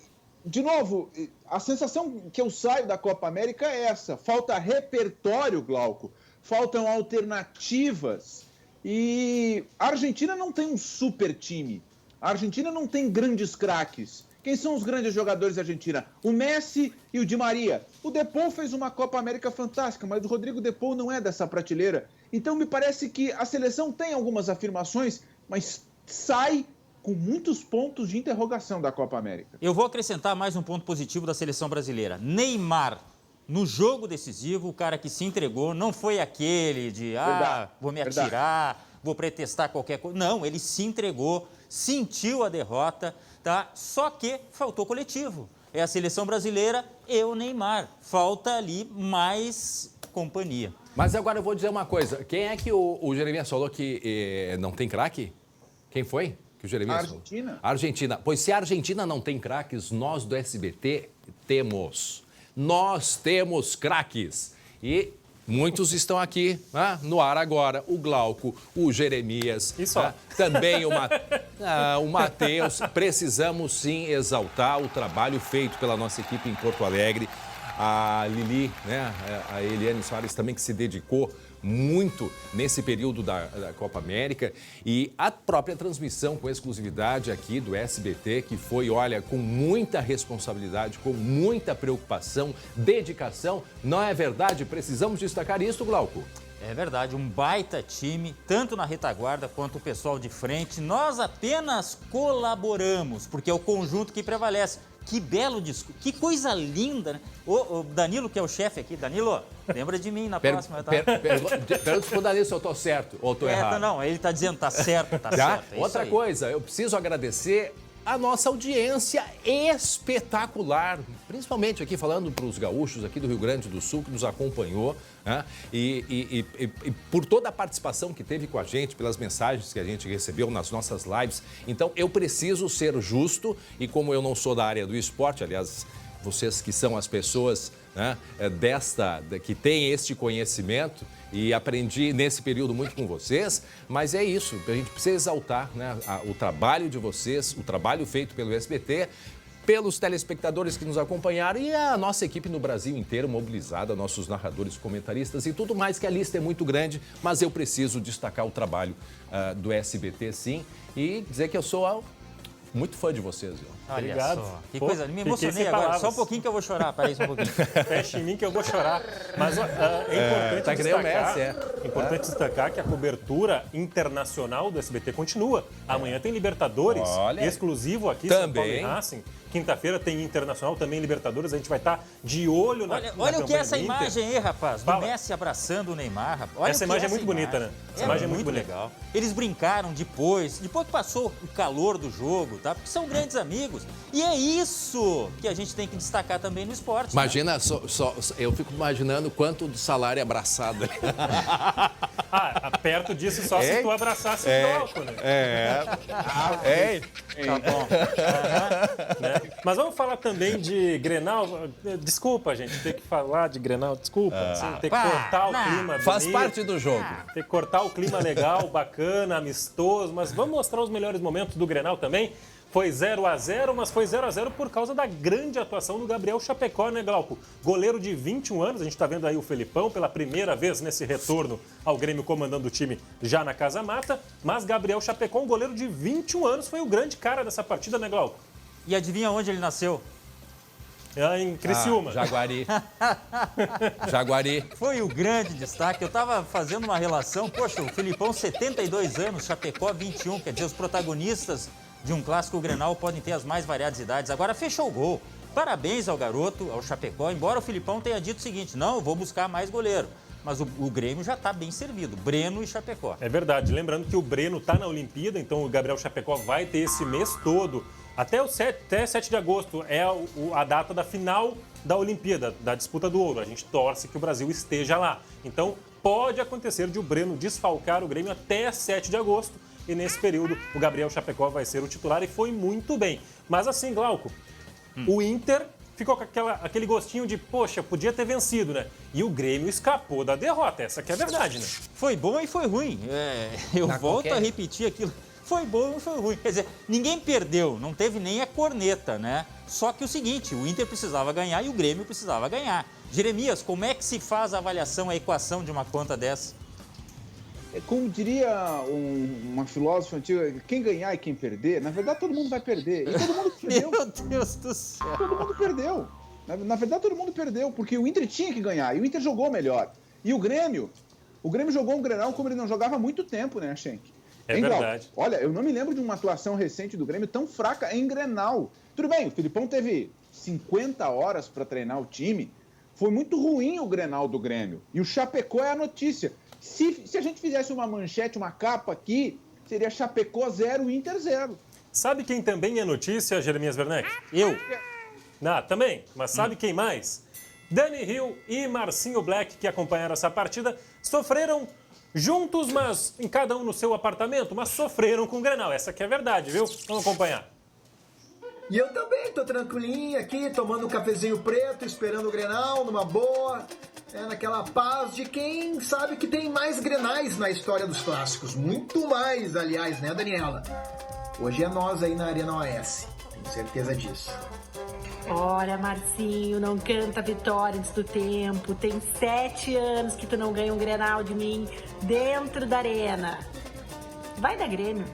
de novo, a sensação que eu saio da Copa América é essa. Falta repertório, Glauco. Faltam alternativas. E a Argentina não tem um super time. A Argentina não tem grandes craques. Quem são os grandes jogadores da Argentina? O Messi e o Di Maria. O Depou fez uma Copa América fantástica, mas o Rodrigo Depou não é dessa prateleira. Então me parece que a seleção tem algumas afirmações, mas sai com muitos pontos de interrogação da Copa América. Eu vou acrescentar mais um ponto positivo da seleção brasileira. Neymar, no jogo decisivo, o cara que se entregou, não foi aquele de, vou me atirar, vou pretextar qualquer coisa. Não, ele se entregou, sentiu a derrota, tá? Só que faltou coletivo. É a seleção brasileira e o Neymar. Falta ali mais companhia. Mas agora eu vou dizer uma coisa. Quem é que o Jeremias falou que não tem craque? Quem foi que o Jeremias falou? Argentina. Argentina. Pois se a Argentina não tem craques, nós do SBT temos. Nós temos craques. E muitos estão aqui no ar agora. O Glauco, o Jeremias, também o Matheus. Precisamos sim exaltar o trabalho feito pela nossa equipe em Porto Alegre. A Lili, a Eliane Soares também, que se dedicou muito nesse período da Copa América, e a própria transmissão com exclusividade aqui do SBT, que foi, olha, com muita responsabilidade, com muita preocupação, dedicação. Não é verdade? Precisamos destacar isso, Glauco. É verdade, um baita time, tanto na retaguarda quanto o pessoal de frente. Nós apenas colaboramos, porque é o conjunto que prevalece. Que belo disco, que coisa linda, né? O Danilo, que é o chefe aqui, Danilo, lembra de mim na próxima, tá? Pergunta pro Danilo se eu tô certo ou tô errado. Não, ele tá dizendo tá certo, tá certo. É outra coisa, eu preciso agradecer a nossa audiência espetacular, principalmente aqui falando para os gaúchos aqui do Rio Grande do Sul, que nos acompanhou, né? E por toda a participação que teve com a gente, pelas mensagens que a gente recebeu nas nossas lives. Então, eu preciso ser justo, e como eu não sou da área do esporte, aliás, vocês que são as pessoas, né, que têm este conhecimento, e aprendi nesse período muito com vocês, mas é isso, a gente precisa exaltar, né, o trabalho de vocês, o trabalho feito pelo SBT, pelos telespectadores que nos acompanharam e a nossa equipe no Brasil inteiro mobilizada, nossos narradores, comentaristas e tudo mais, que a lista é muito grande, mas eu preciso destacar o trabalho do SBT, sim, e dizer que eu sou muito fã de vocês. Olha Obrigado. Só. Que coisa, me emocionei agora. Palavras. Só um pouquinho que eu vou chorar, para isso um pouquinho. Fecha em mim que eu vou chorar. Mas é importante destacar que a cobertura internacional do SBT continua. Amanhã tem Libertadores, exclusivo aqui, São Paulo e Racing. Quinta-feira tem Internacional, também Libertadores. A gente vai estar de olho na Olha o que é essa imagem aí, rapaz. Do Messi abraçando o Neymar. Rapaz. Olha essa imagem é muito bonita, né? Essa imagem é muito legal. Eles brincaram depois que passou o calor do jogo, tá? Porque são grandes amigos. E é isso que a gente tem que destacar também no esporte. Imagina, né? Eu fico imaginando quanto do salário é abraçado. Perto disso, só se tu abraçasse o Glauco, né? Tá bom. Né? Mas vamos falar também de Grenal. Desculpa, gente, ter que falar de Grenal, desculpa. Ter que cortar o clima. Faz parte do jogo. Ter que cortar o clima legal, bacana, amistoso. Mas vamos mostrar os melhores momentos do Grenal também. Foi 0-0, mas foi 0-0 por causa da grande atuação do Gabriel Chapecó, né, Glauco? Goleiro de 21 anos, a gente está vendo aí o Felipão pela primeira vez nesse retorno ao Grêmio comandando o time já na Casa Mata, mas Gabriel Chapecó, um goleiro de 21 anos, foi o grande cara dessa partida, né, Glauco? E adivinha onde ele nasceu? Em Criciúma. Jaguari. Jaguari. Foi o grande destaque. Eu estava fazendo uma relação. Poxa, o Felipão, 72 anos, Chapecó, 21. Quer dizer, os protagonistas de um clássico Grenal podem ter as mais variadas idades. Agora fechou o gol. Parabéns ao garoto, ao Chapecó. Embora o Felipão tenha dito o seguinte, não, eu vou buscar mais goleiro. Mas o Grêmio já está bem servido, Breno e Chapecó. É verdade. Lembrando que o Breno está na Olimpíada, então o Gabriel Chapecó vai ter esse mês todo. Até 7 de agosto é a data da final da Olimpíada, da disputa do ouro. A gente torce que o Brasil esteja lá. Então, pode acontecer de o Breno desfalcar o Grêmio até 7 de agosto. E nesse período, o Gabriel Chapecó vai ser o titular e foi muito bem. Mas assim, Glauco, o Inter ficou com aquele gostinho de, poxa, podia ter vencido, né? E o Grêmio escapou da derrota, essa que é a verdade, né? Foi bom e foi ruim. Eu volto a repetir aquilo. Foi bom e foi ruim. Quer dizer, ninguém perdeu, não teve nem a corneta, né? Só que o seguinte, o Inter precisava ganhar e o Grêmio precisava ganhar. Jeremias, como é que se faz a avaliação, a equação de uma conta dessa? Como diria uma filósofa antiga, quem ganhar e quem perder, na verdade todo mundo vai perder. E todo mundo perdeu. Meu Deus do céu. Todo mundo perdeu. Na verdade todo mundo perdeu, porque o Inter tinha que ganhar e o Inter jogou melhor. E o Grêmio jogou um Grenal como ele não jogava há muito tempo, né, Schenck? É verdade. Olha, eu não me lembro de uma atuação recente do Grêmio tão fraca em Grenal. Tudo bem, o Filipão teve 50 horas para treinar o time. Foi muito ruim o Grenal do Grêmio. E o Chapecó é a notícia. Se a gente fizesse uma manchete, uma capa aqui, seria Chapecó 0, Inter 0. Sabe quem também é notícia, Jeremias Werneck? Eu. Também. Mas sabe quem mais? Dani Hill e Marcinho Black, que acompanharam essa partida, sofreram juntos, mas em cada um no seu apartamento, mas sofreram com o Grenal. Essa que é a verdade, viu? Vamos acompanhar. E eu também tô tranquilinho aqui, tomando um cafezinho preto, esperando o Grenal, numa boa, naquela paz de quem sabe que tem mais Grenais na história dos clássicos. Muito mais, aliás, né, Daniela? Hoje é nós aí na Arena OS, tenho certeza disso. Olha, Marcinho, não canta vitória antes do tempo. Tem 7 anos que tu não ganha um Grenal de mim dentro da Arena. Vai dar Grêmio.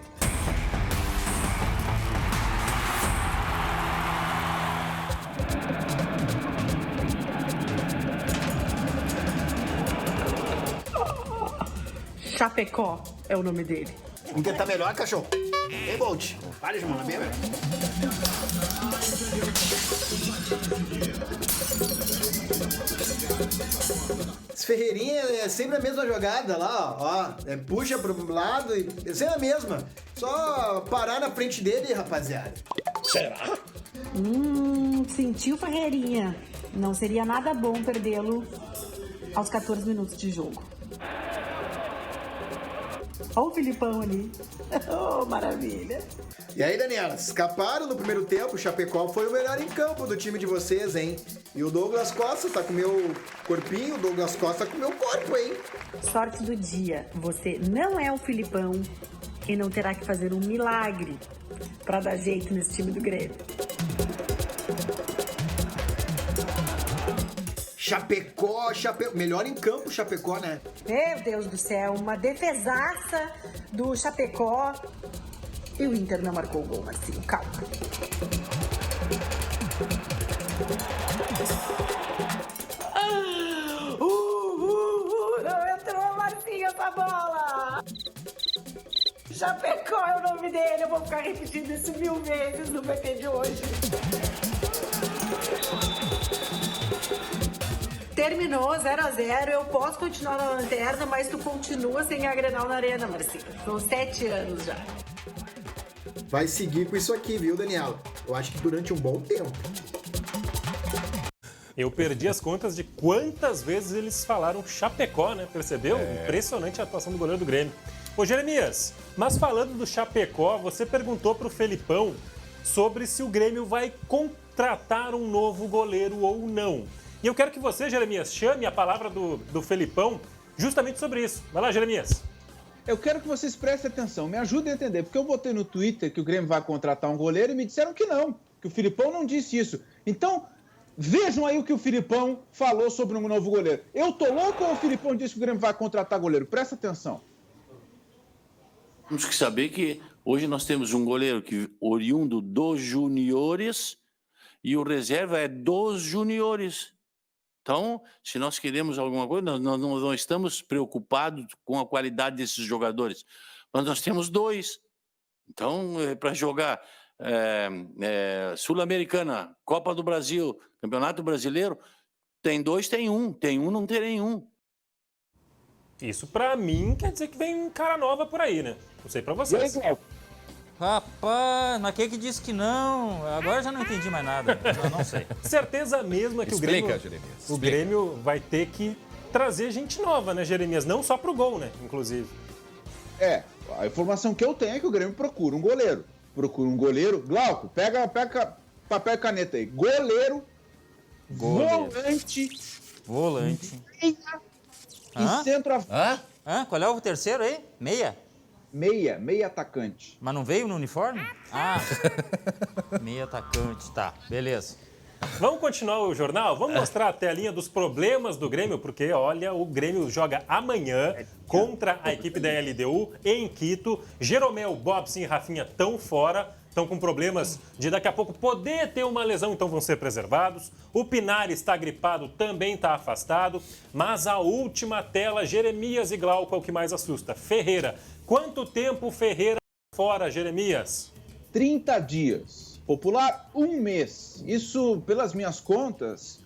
Chapecó é o nome dele. O Inter tá melhor, cachorro. Ei, Bolt, para de mano, bem, velho. Esse Ferreirinha é sempre a mesma jogada lá, ó. Puxa pro lado e é sempre a mesma. Só parar na frente dele, rapaziada. Será? Sentiu, Ferreirinha. Não seria nada bom perdê-lo aos 14 minutos de jogo. Olha o Filipão ali. Oh, maravilha. E aí, Daniela, escaparam no primeiro tempo. O Chapecó foi o melhor em campo do time de vocês, hein? E o Douglas Costa tá com o meu corpinho, o Douglas Costa tá com o meu corpo, hein? Sorte do dia. Você não é o Filipão e não terá que fazer um milagre para dar jeito nesse time do Grêmio. Chapecó, melhor em campo, Chapecó, né? Meu Deus do céu, uma defesaça do Chapecó. E o Inter não marcou o gol, Marcinho, calma. Não entrou, Marcinho, essa bola! Chapecó é o nome dele, eu vou ficar repetindo isso 1000 vezes no VT de hoje. Terminou 0-0, eu posso continuar na lanterna, mas tu continua sem a Grenal na Arena, Marcinho. São 7 anos já. Vai seguir com isso aqui, viu, Daniela? Eu acho que durante um bom tempo. Eu perdi as contas de quantas vezes eles falaram Chapecó, né? Percebeu? Impressionante a atuação do goleiro do Grêmio. Ô, Jeremias, mas falando do Chapecó, você perguntou pro Felipão sobre se o Grêmio vai contratar um novo goleiro ou não. E eu quero que você, Jeremias, chame a palavra do Felipão justamente sobre isso. Vai lá, Jeremias. Eu quero que vocês prestem atenção, me ajudem a entender, porque eu botei no Twitter que o Grêmio vai contratar um goleiro e me disseram que não, que o Filipão não disse isso. Então, vejam aí o que o Filipão falou sobre um novo goleiro. Eu tô louco ou o Filipão disse que o Grêmio vai contratar goleiro? Presta atenção. Temos que saber que hoje nós temos um goleiro que oriundo dos juniores e o reserva é dos juniores. Então, se nós queremos alguma coisa, nós não estamos preocupados com a qualidade desses jogadores. Mas nós temos 2. Então, para jogar Sul-Americana, Copa do Brasil, Campeonato Brasileiro, tem 2, tem 1. Tem 1, não tem nenhum. Isso, para mim, quer dizer que vem cara nova por aí, né? Não sei para vocês. Rapaz, mas quem que disse que não? Agora já não entendi mais nada. Eu não sei. Certeza mesmo é que o Grêmio vai ter que trazer gente nova, né, Jeremias? Não só pro gol, né, inclusive. A informação que eu tenho é que o Grêmio procura um goleiro. Glauco, pega papel e caneta aí. Goleiro Volante. Meia e centroavante. Qual é o terceiro aí? Meia atacante. Mas não veio no uniforme? Meia atacante, tá, beleza. Vamos continuar o jornal? Vamos mostrar a telinha dos problemas do Grêmio, porque, olha, o Grêmio joga amanhã contra a equipe da LDU em Quito. Jeromel, Bobson e Rafinha estão fora, estão com problemas de daqui a pouco poder ter uma lesão, então vão ser preservados. O Pinari está gripado, também está afastado. Mas a última tela, Jeremias e Glauco, é o que mais assusta. Ferreira. Quanto tempo o Ferreira fora, Jeremias? 30 dias. Popular, 1 mês. Isso, pelas minhas contas,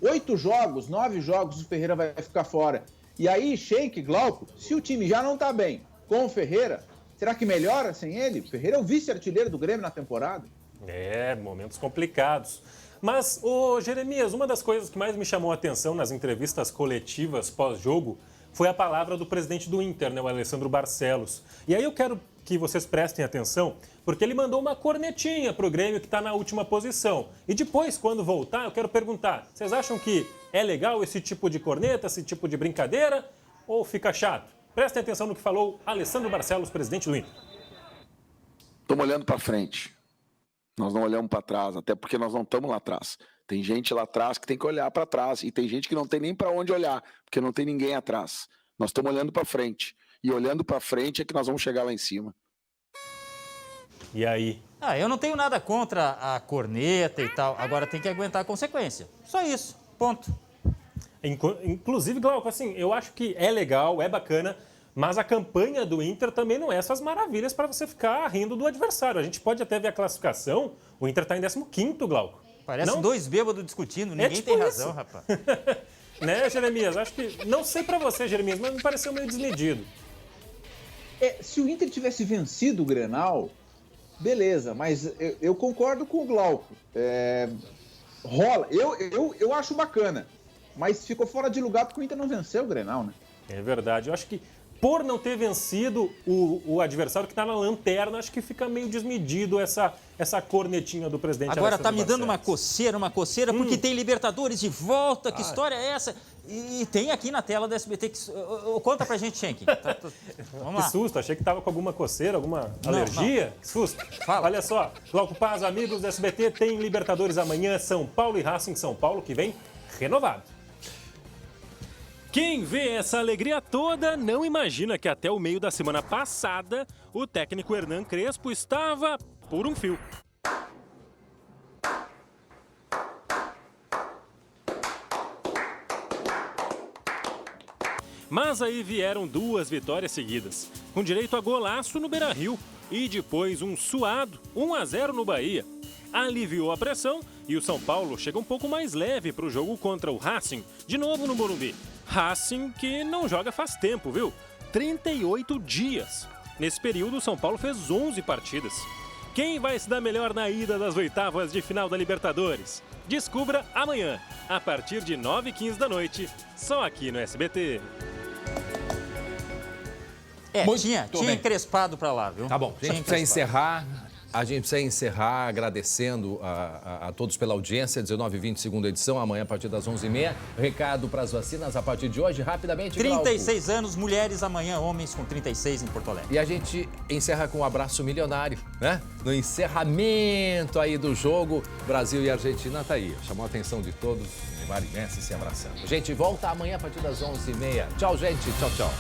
8 jogos, 9 jogos o Ferreira vai ficar fora. E aí, Sheik, Glauco, se o time já não está bem com o Ferreira, será que melhora sem ele? O Ferreira é o vice-artilheiro do Grêmio na temporada. Momentos complicados. Mas, ô Jeremias, uma das coisas que mais me chamou a atenção nas entrevistas coletivas pós-jogo foi a palavra do presidente do Inter, né, o Alessandro Barcelos. E aí eu quero que vocês prestem atenção, porque ele mandou uma cornetinha para o Grêmio que está na última posição. E depois, quando voltar, eu quero perguntar, vocês acham que é legal esse tipo de corneta, esse tipo de brincadeira, ou fica chato? Prestem atenção no que falou Alessandro Barcelos, presidente do Inter. Estamos olhando para frente. Nós não olhamos para trás, até porque nós não estamos lá atrás. Tem gente lá atrás que tem que olhar para trás e tem gente que não tem nem para onde olhar, porque não tem ninguém atrás. Nós estamos olhando para frente. E olhando para frente é que nós vamos chegar lá em cima. E aí? Eu não tenho nada contra a corneta e tal. Agora tem que aguentar a consequência. Só isso. Ponto. Inclusive, Glauco, assim, eu acho que é legal, é bacana, mas a campanha do Inter também não é essas maravilhas para você ficar rindo do adversário. A gente pode até ver a classificação, o Inter está em 15º, Glauco. Parece não? Dois bêbados discutindo, ninguém tipo tem razão, isso. rapaz. Né, Jeremias? Acho que, não sei pra você, Jeremias, mas me pareceu meio desmedido. Se o Inter tivesse vencido o Grenal, beleza, mas eu concordo com o Glauco. Rola, eu acho bacana, mas ficou fora de lugar porque o Inter não venceu o Grenal, né? É verdade, eu acho que por não ter vencido o adversário que está na lanterna, acho que fica meio desmedido essa cornetinha do presidente. Agora tá me dando uma coceira, porque tem Libertadores de volta, que história é essa? E tem aqui na tela da SBT, conta pra gente, Schenck. Vamos lá. Que susto, achei que tava com alguma coceira, alguma alergia. Não. Que susto. Fala. Olha só, Glauco Paz, amigos da SBT, tem Libertadores amanhã, São Paulo e Racing São Paulo, que vem renovado. Quem vê essa alegria toda não imagina que até o meio da semana passada o técnico Hernan Crespo estava por um fio. Mas aí vieram 2 vitórias seguidas, com direito a golaço no Beira-Rio e depois um suado 1-0 no Bahia. Aliviou a pressão e o São Paulo chega um pouco mais leve para o jogo contra o Racing, de novo no Morumbi. Racing que não joga faz tempo, viu? 38 dias. Nesse período, o São Paulo fez 11 partidas. Quem vai se dar melhor na ida das oitavas de final da Libertadores? Descubra amanhã, a partir de 9h15 da noite, só aqui no SBT. Tinha encrespado pra lá, viu? Tá bom, a gente precisa encerrar agradecendo a todos pela audiência. 19h20, segunda edição, amanhã a partir das 11h30. Recado para as vacinas a partir de hoje, rapidamente. 36 anos, mulheres amanhã, homens com 36 em Porto Alegre. E a gente encerra com um abraço milionário, né? No encerramento aí do jogo, Brasil e Argentina tá aí. Chamou a atenção de todos, Neymar e Messi se abraçando. A gente volta amanhã a partir das 11h30. Tchau, gente. Tchau, tchau.